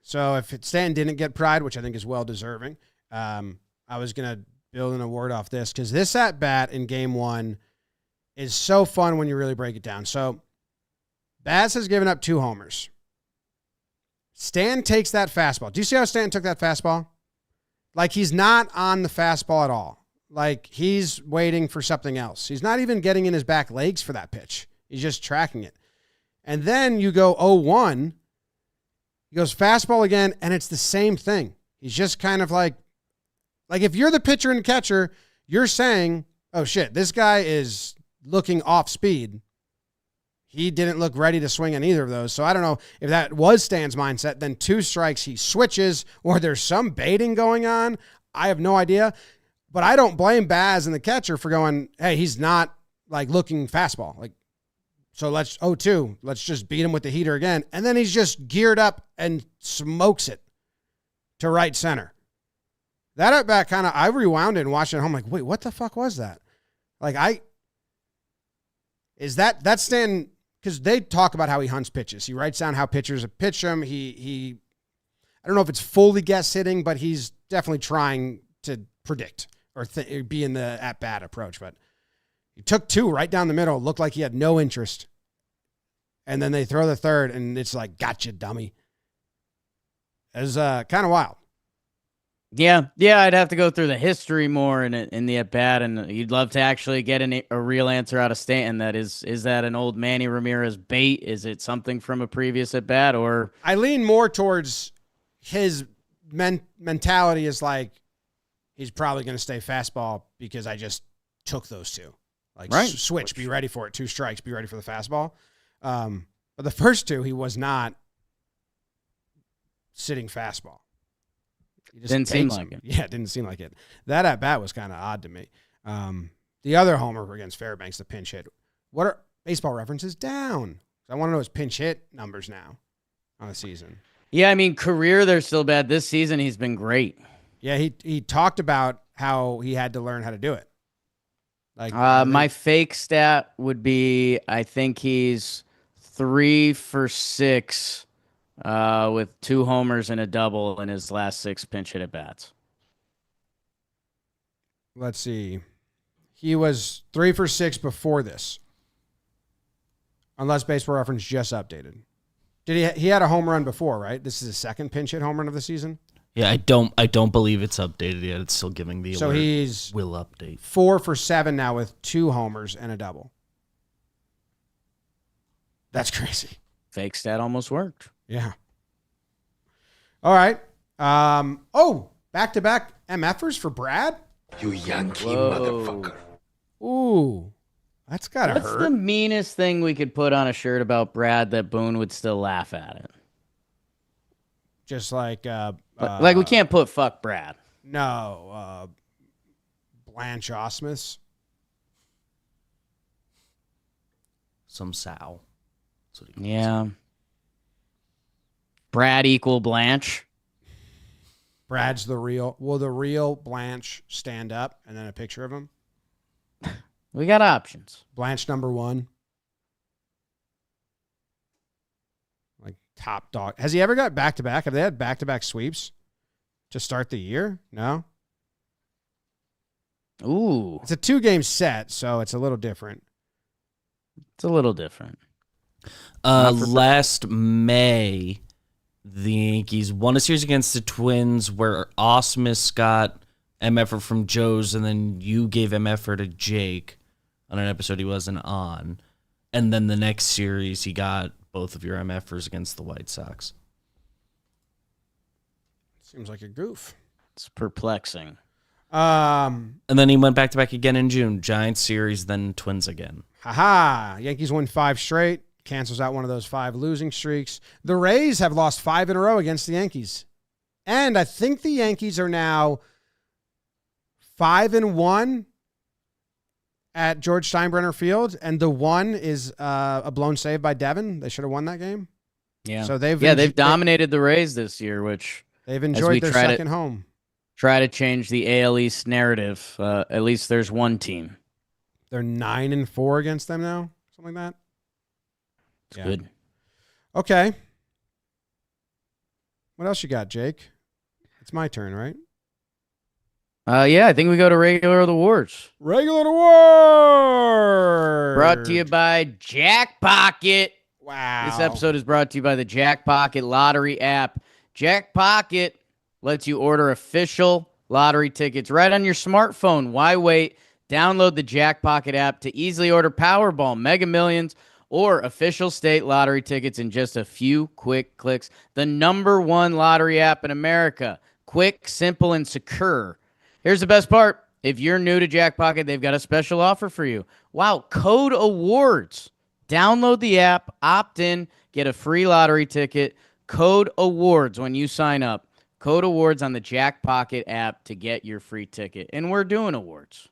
So if Stanton didn't get pride, which I think is well deserving, I was going to build an award off this because this at bat in game 1 is so fun when you really break it down. So Baz has given up 2 homers. Stan takes that fastball. Do you see how Stanton took that fastball? Like, he's not on the fastball at all. Like, he's waiting for something else. He's not even getting in his back legs for that pitch. He's just tracking it. And then you go 0-1. He goes fastball again, and it's the same thing. He's just kind of like if you're the pitcher and catcher, you're saying, oh, shit, this guy is looking off speed. He didn't look ready to swing on either of those. So I don't know if that was Stan's mindset. Then 2 strikes, he switches, or there's some baiting going on. I have no idea. But I don't blame Baz and the catcher for going, hey, he's not like looking fastball. Like, so let's 0-2. Let's just beat him with the heater again. And then he's just geared up and smokes it to right center. That at bat I rewound it and watched it at home like, wait, what the fuck was that? Like, is that Stan? Because they talk about how he hunts pitches. He writes down how pitchers have pitched him. He I don't know if it's fully guess hitting, but he's definitely trying to predict or be in the at bat approach. But he took 2 right down the middle. It looked like he had no interest. And then they throw the third, and it's like, gotcha, dummy. It was kind of wild. Yeah, I'd have to go through the history more in the at bat, and you'd love to actually get a real answer out of Stanton. That is that an old Manny Ramirez bait? Is it something from a previous at bat? Or I lean more towards his mentality is like he's probably going to stay fastball because I just took those 2. Like, right. Switch, be ready for it. 2 strikes, be ready for the fastball. But the first 2, he was not sitting fastball. Didn't seem like it. Yeah, it didn't seem like it. That at bat was kind of odd to me. The other homer against Fairbanks, the pinch hit. What are Baseball References down? I want to know his pinch hit numbers now on the season. Yeah, I mean, career, they're still bad. This season, he's been great. Yeah, he talked about how he had to learn how to do it. Like, my fake stat would be, I think he's 3 for 6 with 2 homers and a double in his last 6 pinch hit at bats. Let's see. He was 3 for 6 before this. Unless Baseball Reference just updated. He had a home run before, right? This is his second pinch hit home run of the season? Yeah, I don't believe it's updated yet. It's still giving the alert. So he's will update. 4 for 7 now with 2 homers and a double. That's crazy. Fake stat almost worked. Yeah. All right. Back-to-back MFers for Brad? You Yankee motherfucker. Ooh. That's got to hurt. What's the meanest thing we could put on a shirt about Brad that Boone would still laugh at it? Just like... like, we can't put fuck Brad. No. Blanche Osmus. Some sow. Yeah. Brad equal Blanche. Brad's the real... Will the real Blanche stand up and then a picture of him? We got options. Blanche number 1. Like top dog. Has he ever got back-to-back? Have they had back-to-back sweeps to start the year? No? Ooh. It's a 2-game set, so it's a little different. It's a little different. Last May, the Yankees won a series against the Twins where Osmus got MFer from Joe's, and then you gave MFer to Jake on an episode he wasn't on. And then the next series, he got both of your MFers against the White Sox. Seems like a goof. It's perplexing. And then he went back-to-back again in June. Giants series, then Twins again. Haha. Yankees win 5 straight. Cancels out one of those 5 losing streaks. The Rays have lost 5 in a row against the Yankees. And I think the Yankees are now 5-1 at George Steinbrenner Field. And the 1 is a blown save by Devin. They should have won that game. Yeah. So they've dominated the Rays this year, which they've enjoyed their second home. Try to change the AL East narrative. At least there's one team. They're 9-4 against them now, something like that. It's good. Okay. What else you got, Jake? It's my turn, right? Yeah, I think we go to regular awards. Regular award. Brought to you by Jack Pocket. Wow. This episode is brought to you by the Jack Pocket Lottery app. Jack Pocket lets you order official lottery tickets right on your smartphone. Why wait? Download the Jack Pocket app to easily order Powerball, Mega Millions, or official state lottery tickets in just a few quick clicks. The #1 lottery app in America. Quick, simple, and secure. Here's the best part. If you're new to Jack Pocket, they've got a special offer for you. Wow, code awards. Download the app, opt in, get a free lottery ticket. Code awards when you sign up. Code awards on the Jack Pocket app to get your free ticket. And we're doing awards.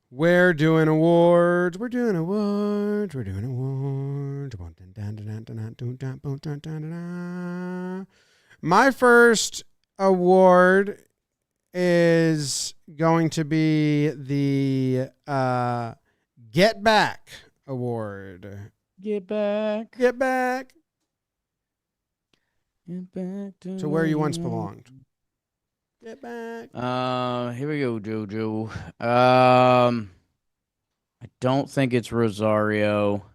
We're doing awards. We're doing awards. We're doing awards. My first award is going to be the Get Back Award. Get back. Get back Get back to where you once belonged. Get back. Here we go, JoJo. I don't think it's Rosario.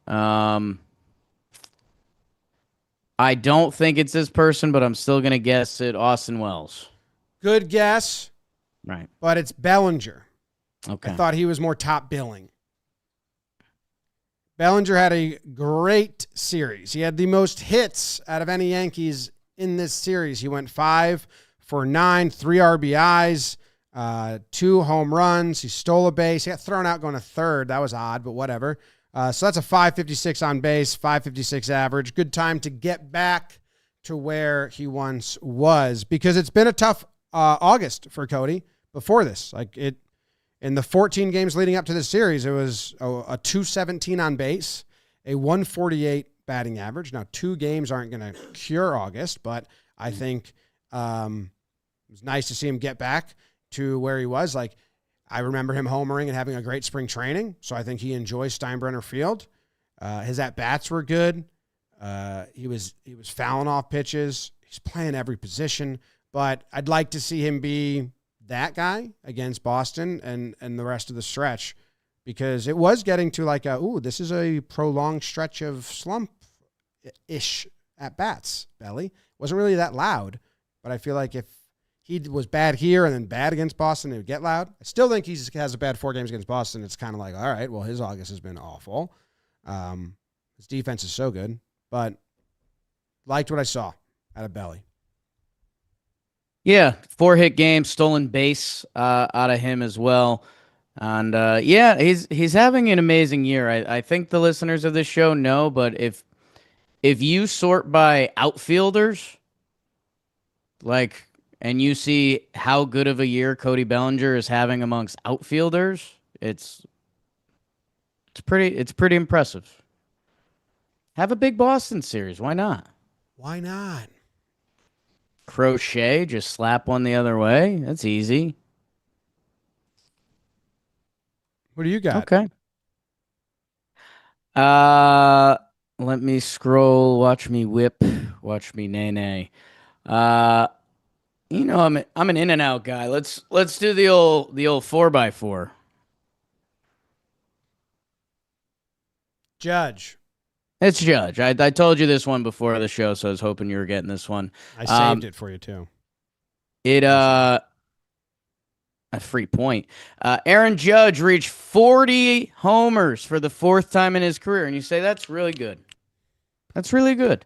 I don't think it's this person, but I'm still gonna guess it. Austin Wells. Good guess, Right. but it's Bellinger. Okay. I thought he was more top billing. Bellinger had a great series. He had the most hits out of any Yankees in this series. He went 5 for 9, 3 RBIs, 2 home runs. He stole a base. He got thrown out going to third. That was odd, but whatever. So that's a 556 on base, 556 average. Good time to get back to where he once was, because it's been a tough August for Cody before this. In the 14 games leading up to this series, it was a 217 on base, a 148 batting average. Now, 2 games aren't going to cure August, but I think it was nice to see him get back to where he was. I remember him homering and having a great spring training, so I think he enjoys Steinbrenner Field. His at-bats were good. He was fouling off pitches. He's playing every position, but I'd like to see him be that guy against Boston and the rest of the stretch, because it was getting to this is a prolonged stretch of slump-ish at-bats, Belly. It wasn't really that loud, but I feel like if he was bad here and then bad against Boston, it would get loud. I still think he has a bad 4 games against Boston. It's kind of like, all right, well, his August has been awful. His defense is so good, but liked what I saw out of Belly. Yeah, 4-hit game, stolen base out of him as well. And he's having an amazing year. I think the listeners of this show know, but if you sort by outfielders, and you see how good of a year Cody Bellinger is having amongst outfielders, it's pretty impressive. Have a big Boston series. Why not? Why not? Crochet, just slap one the other way. That's easy. What do you got? Okay. Let me scroll. Watch me whip. Watch me nay. I'm an in and out guy. Let's do the old 4x4. Judge. It's Judge. I told you this one before the show, so I was hoping you were getting this one. I saved it for you too. It a free point. Aaron Judge reached 40 homers for the 4th time in his career, and you say that's really good. That's really good.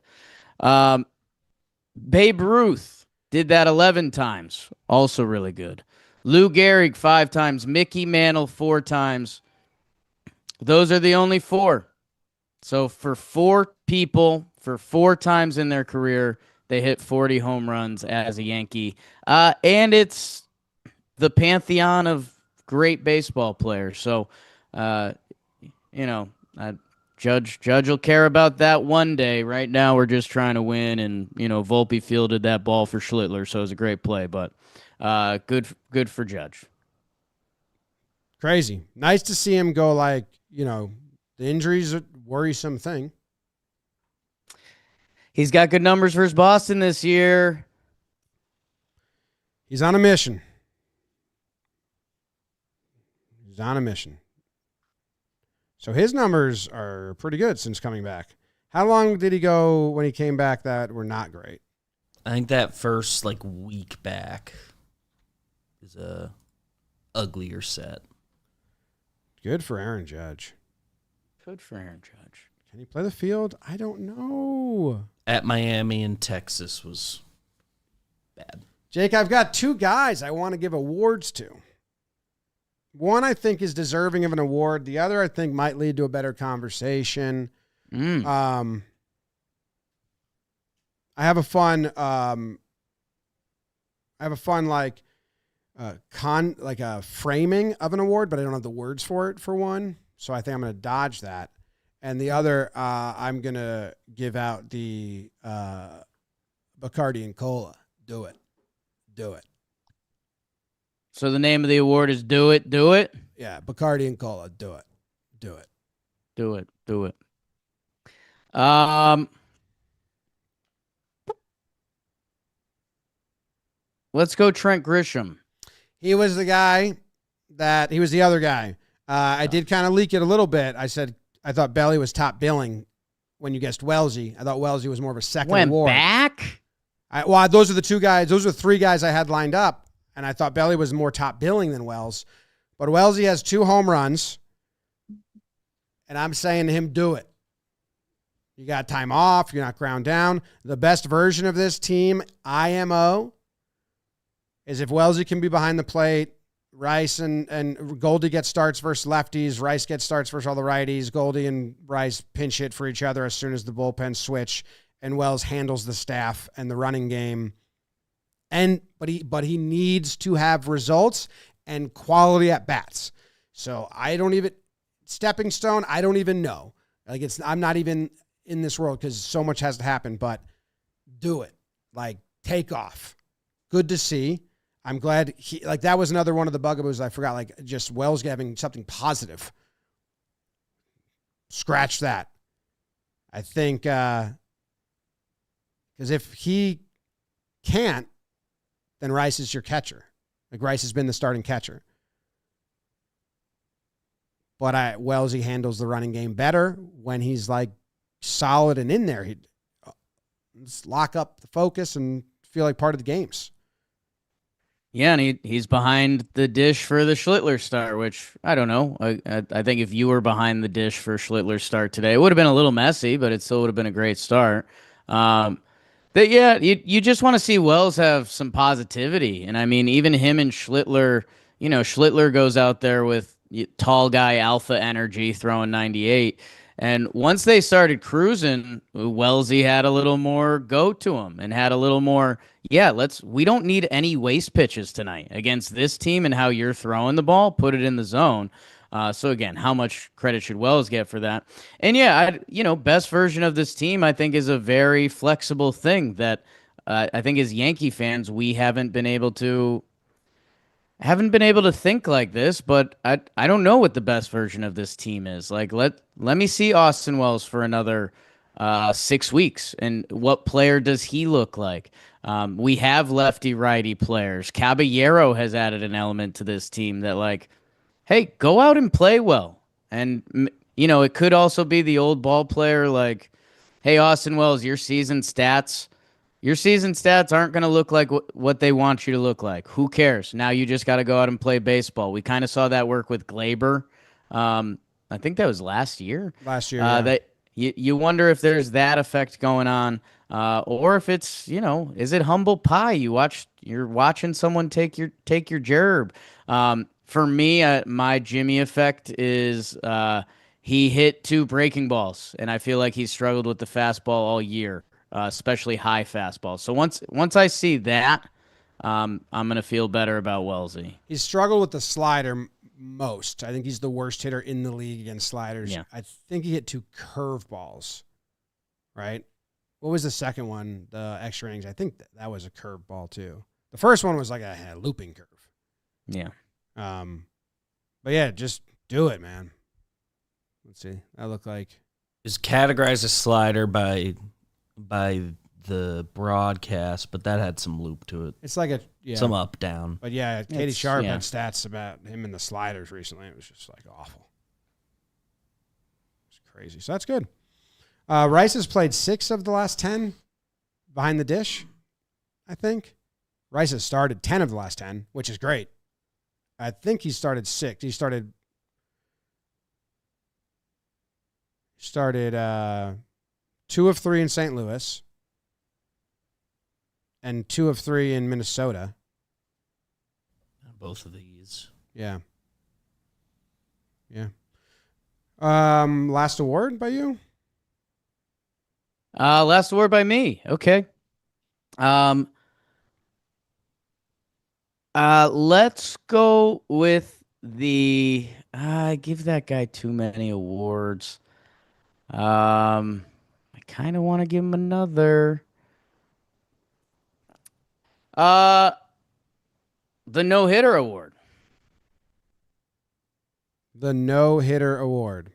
Babe Ruth did that 11 times, also really good. Lou Gehrig 5 times, Mickey Mantle 4 times. Those are the only 4. So for 4 people, for 4 times in their career, they hit 40 home runs as a Yankee. And it's the pantheon of great baseball players. So, Judge will care about that one day. Right now, we're just trying to win, and Volpe fielded that ball for Schlittler, so it was a great play. But good for Judge. Crazy. Nice to see him go like, the injuries are a worrisome thing. He's got good numbers versus Boston this year. He's on a mission. He's on a mission. So his numbers are pretty good since coming back. How long did he go when he came back that were not great? I think that first week back is a uglier set. Good for Aaron Judge. Good for Aaron Judge. Can he play the field? I don't know. At Miami and Texas was bad. Jake, I've got 2 guys I want to give awards to. One I think is deserving of an award. The other I think might lead to a better conversation. I have a fun a framing of an award, but I don't have the words for it for one. So I think I'm going to dodge that. And the other, I'm going to give out the Bacardi and Cola. Do it. Do it. So the name of the award is Do It, Do It? Yeah, Bacardi and Cola. Do it. Do it. Do it. Do it. Let's go Trent Grisham. He was the guy he was the other guy. I did kind of leak it a little bit. I said I thought Belly was top billing when you guessed Wellesley. I thought Wellesley was more of a second award. Back? Those are the 2 guys. Those are 3 guys I had lined up, and I thought Belly was more top billing than Wells. But Wellesley has 2 home runs, and I'm saying to him, do it. You got time off. You're not ground down. The best version of this team, IMO, is if Wellesley can be behind the plate, Rice and Goldie get starts versus lefties, Rice gets starts versus all the righties, Goldie and Rice pinch hit for each other as soon as the bullpen switch, and Wells handles the staff and the running game. But he needs to have results and quality at bats. So stepping stone, I don't even know. I'm not even in this world because so much has to happen, but do it. Take off. Good to see. I'm glad that was another one of the bugaboos I forgot, just Wells having something positive. Scratch that. I think, because if he can't, then Rice is your catcher. Rice has been the starting catcher. But Wellesley handles the running game better when he's solid and in there. He'd just lock up the focus and feel like part of the games. Yeah, and he's behind the dish for the Schlittler start, which, I don't know. I think if you were behind the dish for Schlittler's start today, it would have been a little messy, but it still would have been a great start. You just want to see Wells have some positivity. And, I mean, even him and Schlittler, Schlittler goes out there with tall guy alpha energy throwing 98. And once they started cruising, Wellesley had a little more go to him and had a little more, we don't need any waste pitches tonight against this team and how you're throwing the ball, put it in the zone. So again, how much credit should Wells get for that? And best version of this team, I think, is a very flexible thing that I think as Yankee fans, we haven't been able to think like this, but I don't know what the best version of this team is. Let me see Austin Wells for another 6 weeks, and what player does he look like? We have lefty-righty players. Caballero has added an element to this team that, hey, go out and play well. And, it could also be the old ball player hey, Austin Wells, your season stats, Your season stats aren't going to look like what they want you to look like. Who cares? Now you just got to go out and play baseball. We kind of saw that work with Glaber. I think that was last year. Yeah. That you wonder if there's that effect going on, or if it's, is it humble pie? You're watching someone take your gerb. For me, my Jimmy effect is he hit 2 breaking balls, and I feel like he's struggled with the fastball all year, especially high fastballs. So once I see that, I'm gonna feel better about Wellesley. He's struggled with the slider most. I think he's the worst hitter in the league against sliders. Yeah. I think he hit 2 curveballs, right? What was the second one? The extra innings. I think that was a curveball too. The first one was like a looping curve. Yeah. But yeah, just do it, man. Let's see. That looked like Is categorized a slider by the broadcast, but that had some loop to it. it's like Some up, down. But yeah, Katie It's- Sharp yeah. had stats about him in the sliders recently. It was just like awful. It's crazy. So that's good. Rice has played 6 of the last 10 behind the dish, I think. Rice has started 10 of the last 10, which is great. I think he started 6. He started 2 of 3 in St. Louis and 2 of 3 in Minnesota. Both of these. Yeah. Yeah. Last award by you? Last word by me. Okay. Let's go with the. I give that guy too many awards. I kind of want to give him another. The no-hitter award. The no-hitter award.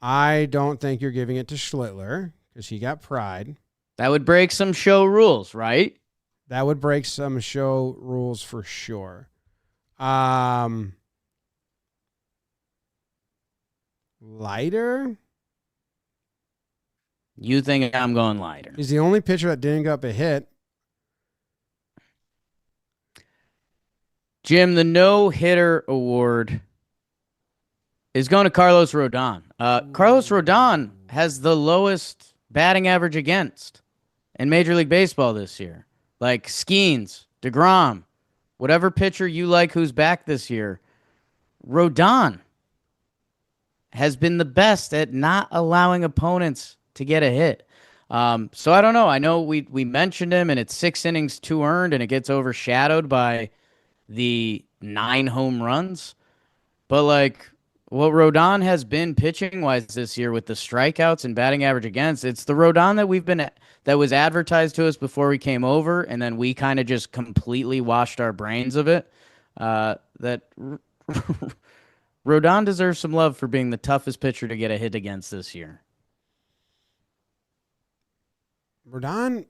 I don't think you're giving it to Schlittler because he got pride. That would break some show rules, right? That would break some show rules for sure. Lighter? You think I'm going lighter? He's the only pitcher that didn't go up a hit. Jim, the no-hitter award is going to Carlos Rodon. Carlos Rodon has the lowest batting average against in Major League Baseball this year. Like Skeens, DeGrom, whatever pitcher you like who's back this year, Rodon has been the best at not allowing opponents to get a hit. So I don't know. I know we mentioned him, and it's 6 innings, 2 earned, and it gets overshadowed by the 9 home runs. But like what Rodon has been pitching wise this year with the strikeouts and batting average against, it's the Rodon that was advertised to us before we came over, and then we kind of just completely washed our brains of it. That Rodon deserves some love for being the toughest pitcher to get a hit against this year. Rodon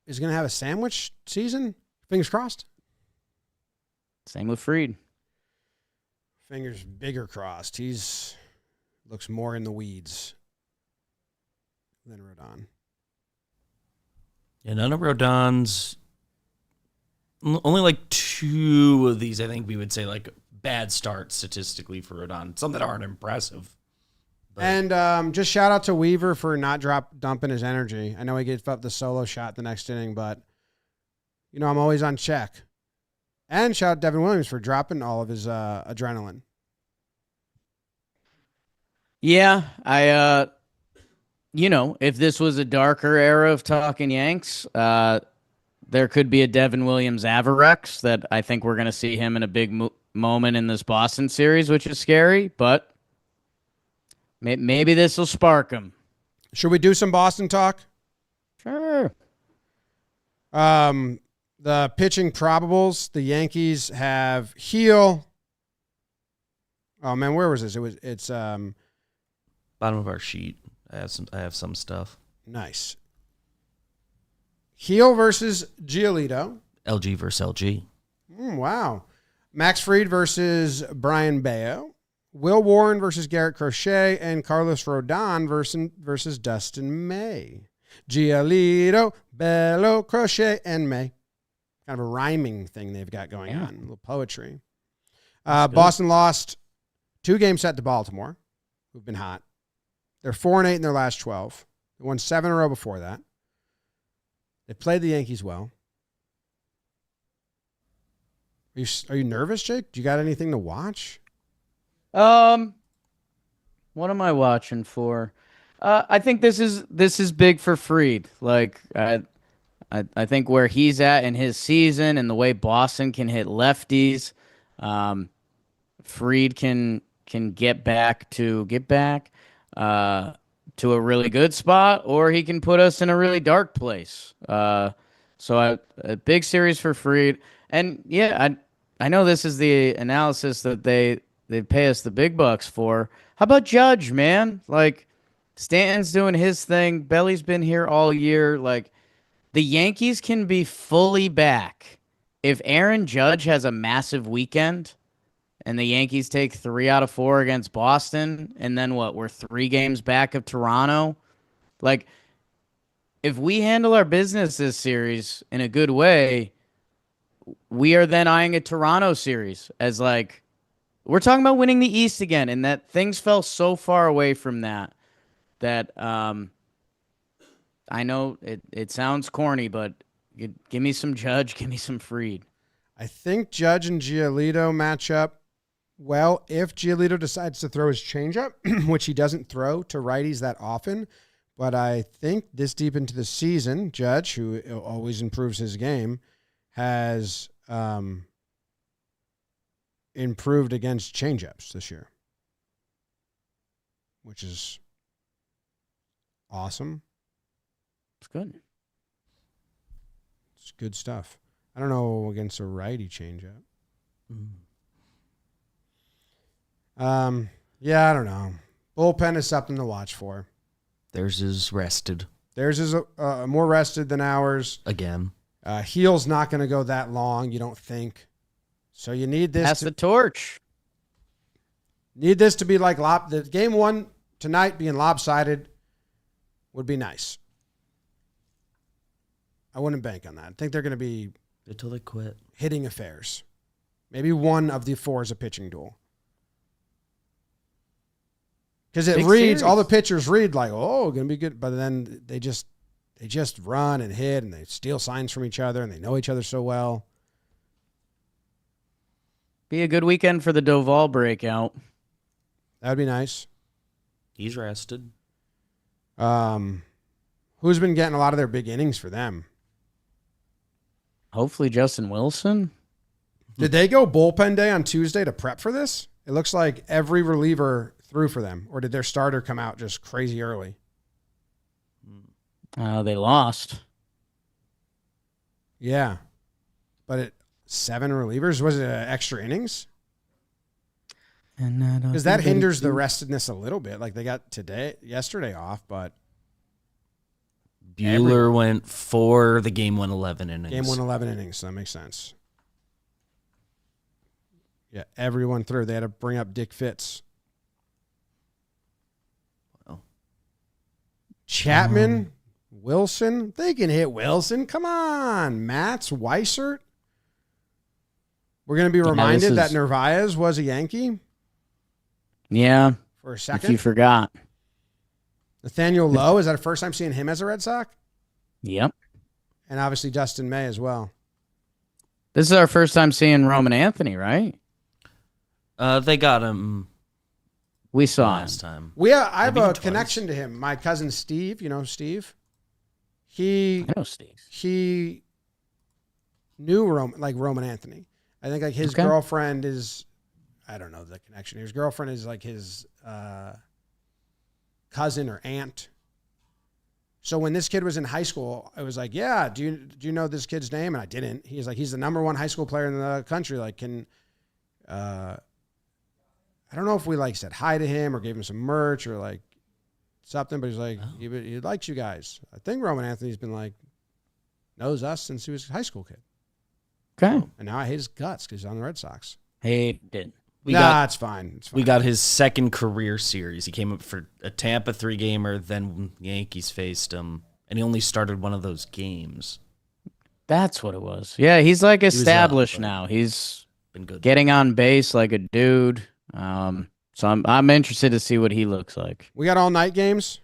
is going to have a sandwich season. Fingers crossed. Same with Fried. Fingers bigger crossed. He's looks more in the weeds than Rodon. Yeah, none of Rodon's. Only like 2 of these, I think we would say, like bad starts statistically for Rodon. Some that aren't impressive. But And just shout out to Weaver for not dumping his energy. I know he gave up the solo shot the next inning, but I'm always on check. And shout out Devin Williams for dropping all of his adrenaline. Yeah, if this was a darker era of Talkin Yanks, there could be a Devin Williams Avarex that I think we're going to see him in a big moment in this Boston series, which is scary, but maybe this will spark him. Should we do some Boston talk? Sure. The pitching probables, the Yankees have Heel. Oh man, where was this? It's bottom of our sheet, I have some stuff. nice. Heel versus Giolito. LG versus LG. Wow. Max Fried versus Brian Bayo. Will Warren versus Garrett Crochet, and Carlos Rodon versus Dustin May. Giolito, Bello, Crochet, and May. Kind of a rhyming thing they've got going on. A little poetry. Boston lost 2 game set to Baltimore, who've been hot. They're 4-8 in their last 12. They won 7 in a row before that. They played the Yankees well. Are you nervous, Jake? Do you got anything to watch? What am I watching for? I think this is big for Fried. Like I think where he's at in his season and the way Boston can hit lefties, Fried can get back to a really good spot, or he can put us in a really dark place. So a big series for Fried. And yeah, I know this is the analysis that they pay us the big bucks for. How about Judge, man? Like, Stanton's doing his thing. Belly's been here all year. Like, the Yankees can be fully back if Aaron Judge has a massive weekend and the Yankees take 3 out of 4 against Boston, and then what? We're 3 games back of Toronto. Like, if we handle our business this series in a good way, we are then eyeing a Toronto series as, like, we're talking about winning the East again, and that things fell so far away from that I know it sounds corny, but give me some Judge, give me some Fried. I think Judge and Giolito match up well if Giolito decides to throw his changeup, which he doesn't throw to righties that often. But I think this deep into the season, Judge, who always improves his game, has improved against changeups this year, which is awesome. It's good. It's good stuff. I don't know against a righty changeup. Yeah, I don't know. Bullpen is something to watch for. Theirs is rested. Theirs is more rested than ours. Again. Heel's not going to go that long, you don't think. So you need this. Pass the torch. Need this to be like the game 1 tonight being lopsided would be nice. I wouldn't bank on that. I think they're going to be Until they quit. hitting affairs. Maybe one of the 4 is a pitching duel. Because it Big reads, series. all the pitchers read like, oh, going to be good. But then they just run and hit and they steal signs from each other and they know each other so well. Be a good weekend for the Doval breakout. That would be nice. He's rested. Who's been getting a lot of their big innings for them? Hopefully Justin Wilson. Did they go bullpen day on Tuesday to prep for this? It looks like every reliever threw for them. Or did their starter come out just crazy early? They lost. Yeah. But 7 relievers? Was it extra innings? Because that hinders the restedness a little bit. Like they got yesterday off, but Bueller went for the game 111 innings. game 111 innings, so that makes sense. Yeah, everyone threw. They had to bring up Dick Fitz. Wow. Chapman, Wilson. They can hit Wilson. Come on, Matz, Weissert. We're going to be reminded that Narvaez was a Yankee. Yeah. For a If second. you forgot. Nathaniel Lowe, is that the first time seeing him as a Red Sox? Yep. And obviously Dustin May as well. This is our first time seeing Roman Anthony, right? They got him We saw last him. time. I have Maybe a twice. connection to him. My cousin Steve, you know Steve? I know Steve. He knew Roman Anthony. I think like his Okay. girlfriend is, I don't know the connection. His girlfriend is like his cousin or aunt. So when this kid was in high school, I was like, yeah, do you know this kid's name? And I didn't. He's like, he's the number 1 high school player in the country. Like, I don't know if we like said hi to him or gave him some merch or like something, but he's like, he likes you guys. I think Roman Anthony's been like, knows us since he was a high school kid. Okay. And now I hate his guts because he's on the Red Sox. Hated. It's fine. It's fine. We got his second career series. He came up for a Tampa 3-gamer, then Yankees faced him, and he only started one of those games. That's what it was. Yeah, he's like established but now. He's Been good. getting on base like a dude. So I'm interested to see what he looks like. We got all night games.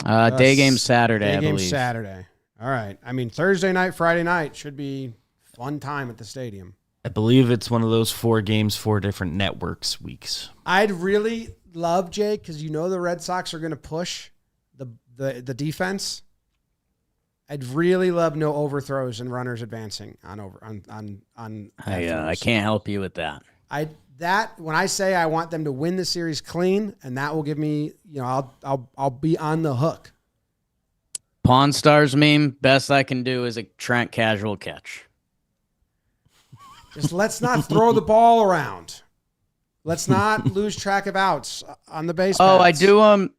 Day game Saturday, Day I game believe. Saturday. All right. I mean, Thursday night, Friday night should be fun time at the stadium. I believe it's one of those 4 games, 4 different networks weeks. I'd really love, Jake, because you know the Red Sox are going to push the defense. I'd really love no overthrows and runners advancing on. I can't help you with that. When I say I want them to win the series clean, and that will give me, I'll be on the hook. Pawn Stars meme. Best I can do is a Trent casual catch. Just let's not throw the ball around. Let's not lose track of outs on the base. Oh, I paths. do.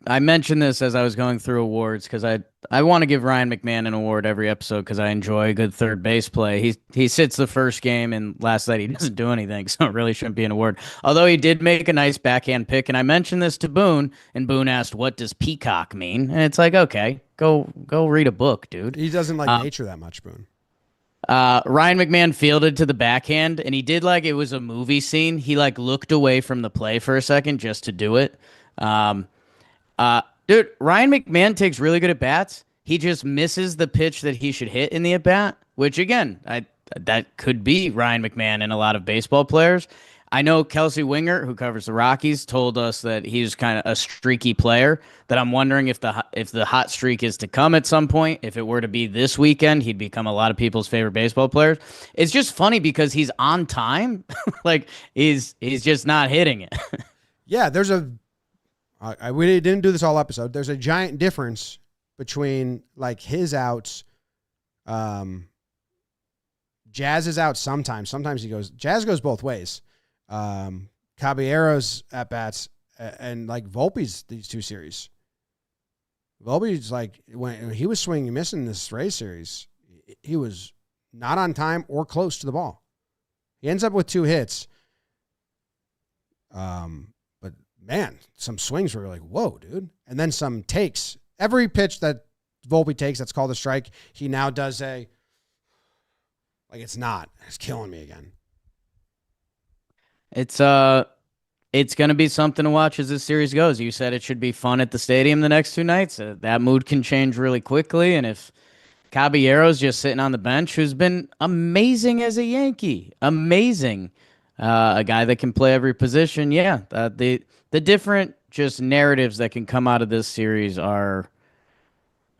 I mentioned this as I was going through awards because I want to give Ryan McMahon an award every episode because I enjoy a good third base play. He sits the first game, and last night he doesn't do anything, so it really shouldn't be an award. Although he did make a nice backhand pick, and I mentioned this to Boone, and Boone asked, "What does peacock mean?" And it's like, okay, go read a book, dude. He doesn't like nature that much, Boone. Ryan McMahon fielded to the backhand, and he did like it was a movie scene. He like looked away from the play for a second just to do it. Dude, Ryan McMahon takes really good at bats. He just misses the pitch that he should hit in the at bat, which again, that could be Ryan McMahon and a lot of baseball players. I know Kelsey Winger, who covers the Rockies, told us that he's kind of a streaky player. That I'm wondering if the hot streak is to come at some point. If it were to be this weekend, he'd become a lot of people's favorite baseball players. It's just funny because he's on time, like he's just not hitting it. Yeah, we didn't do this all episode. There's a giant difference between like his outs. Jazz is out sometimes. Sometimes Jazz goes both ways. Caballero's at bats and like Volpe's these 2 series. Volpe's like when he was swinging and missing this Rays series, he was not on time or close to the ball. He ends up with 2 hits. But man, some swings were like, whoa, dude. And then some takes. Every pitch that Volpe takes that's called a strike, he now does it's not. It's killing me again. It's going to be something to watch as this series goes. You said it should be fun at the stadium the next 2 nights. That mood can change really quickly. And if Caballero's just sitting on the bench, who's been amazing as a Yankee, amazing, a guy that can play every position. Yeah, the different just narratives that can come out of this series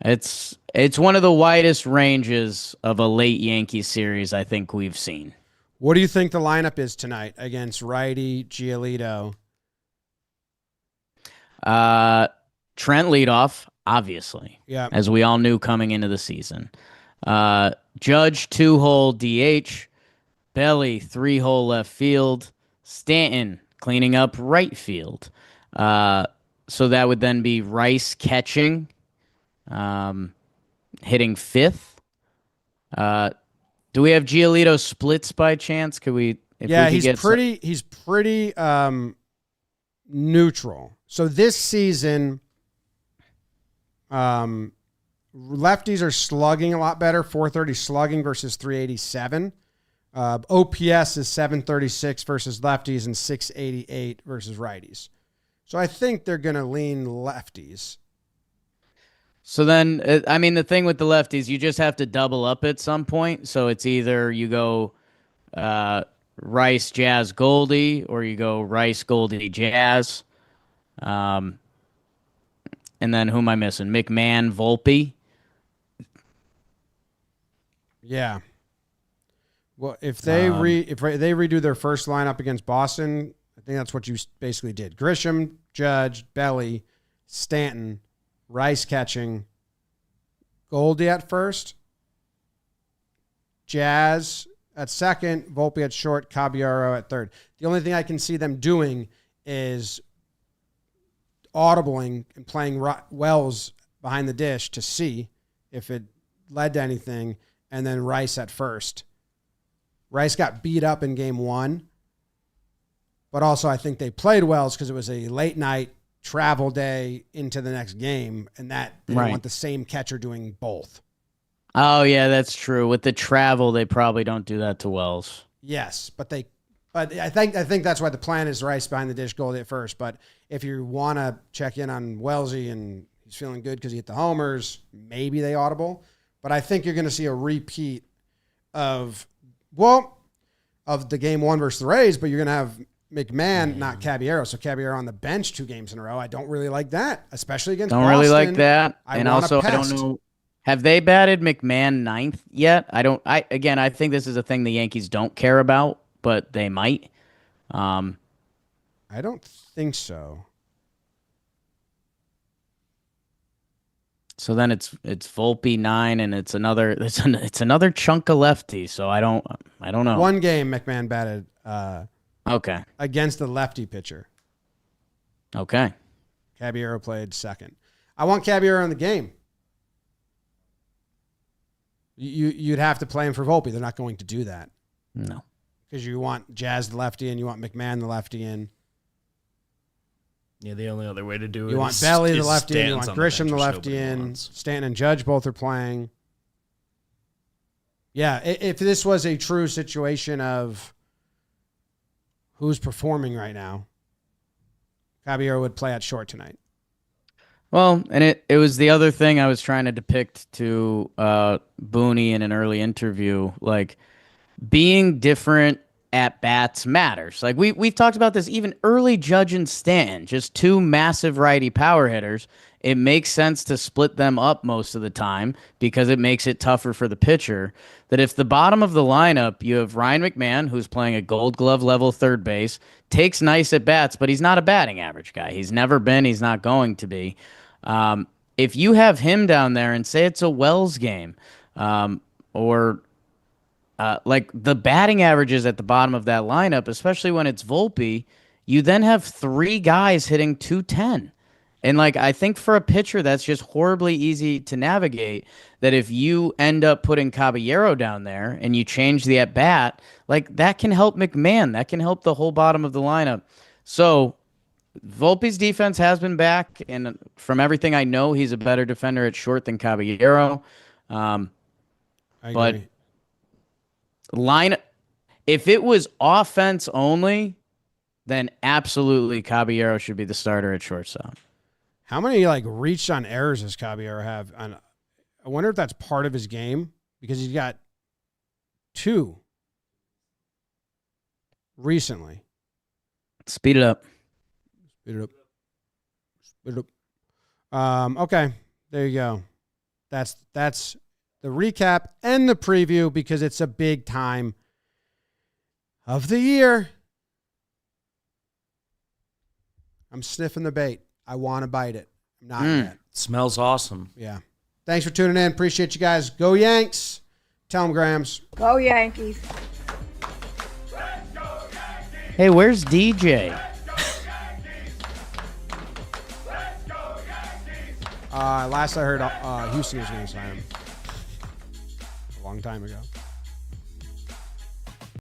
it's one of the widest ranges of a late Yankee series I think we've seen. What do you think the lineup is tonight against righty Giolito? Trent leadoff, obviously. Yeah. As we all knew coming into the season. Judge 2-hole DH. Belly 3-hole left field. Stanton cleaning up right field. So that would then be Rice catching, hitting 5th. Do we have Giolito splits by chance? Could we? He's pretty neutral. So this season, lefties are slugging a lot better. 430 slugging versus 387. OPS is 736 versus lefties and 688 versus righties. So I think they're going to lean lefties. So then, the thing with the lefties, you just have to double up at some point. So it's either you go Rice, Jazz, Goldie, or you go Rice, Goldie, Jazz. And then who am I missing? McMahon, Volpe. Yeah. Well, if they they redo their first lineup against Boston, I think that's what you basically did. Grisham, Judge, Belly, Stanton, Rice catching, Goldie at first, Jazz at second, Volpe at short, Caballero at third. The only thing I can see them doing is audibling and playing Wells behind the dish to see if it led to anything, and then Rice at first. Rice got beat up in game 1. But also I think they played well because it was a late night travel day into the next game, and that they don't want the same catcher doing both. Oh yeah, that's true. With the travel, they probably don't do that to Wells. Yes, but I think that's why the plan is Rice behind the dish, Goldie at first. But if you want to check in on Wellesley and he's feeling good because he hit the homers, maybe they audible. But I think you're going to see a repeat of the game 1 versus the Rays, but you're going to have McMahon, not Caballero. So Caballero on the bench 2 games in a row. I don't really like that, especially against Boston. Don't really like that. I don't know. Have they batted McMahon 9th yet? I think this is a thing the Yankees don't care about, but they might. I don't think so. So then it's Volpe 9, and it's another chunk of lefty. So I don't know. 1 game McMahon batted. Okay. Against the lefty pitcher. Okay. Caballero played 2nd. I want Caballero in the game. You'd have to play him for Volpe. They're not going to do that. No. Because you want Jazz the lefty and you want McMahon the lefty in. Yeah, the only other way to do it You want is, Belly the is lefty in. You Stanton's want on the Grisham bench, the which lefty nobody in. wants. Stanton and Judge both are playing. Yeah, if this was a true situation of who's performing right now, Caballero would play at short tonight. Well, and it was the other thing I was trying to depict to Boone in an early interview. Like, being different at bats matters. Like we've talked about this, even early Judge and Stanton, just 2 massive righty power hitters. It makes sense to split them up most of the time because it makes it tougher for the pitcher. That if the bottom of the lineup, you have Ryan McMahon, who's playing a Gold Glove level third base, takes nice at bats, but he's not a batting average guy. He's never been. He's not going to be. If you have him down there and say it's a Wells game, or like the batting averages at the bottom of that lineup, especially when it's Volpe, you then have 3 guys hitting 210. And like, I think for a pitcher, that's just horribly easy to navigate, that if you end up putting Caballero down there and you change the at bat, like that can help McMahon. That can help the whole bottom of the lineup. So Volpe's defense has been back. And from everything I know, he's a better defender at short than Caballero. But if it was offense only, then absolutely Caballero should be the starter at shortstop. How many reach on errors does Caballero have? I wonder if that's part of his game because he's got 2 recently. Speed it up. Okay, there you go. That's the recap and the preview because it's a big time of the year. I'm sniffing the bait. I want to bite it. I'm not yet. Smells awesome. Yeah. Thanks for tuning in. Appreciate you guys. Go Yanks. Tell them, Grams. Go Yankees. Hey, where's DJ? Last I heard, Houston was going to sign him a long time ago.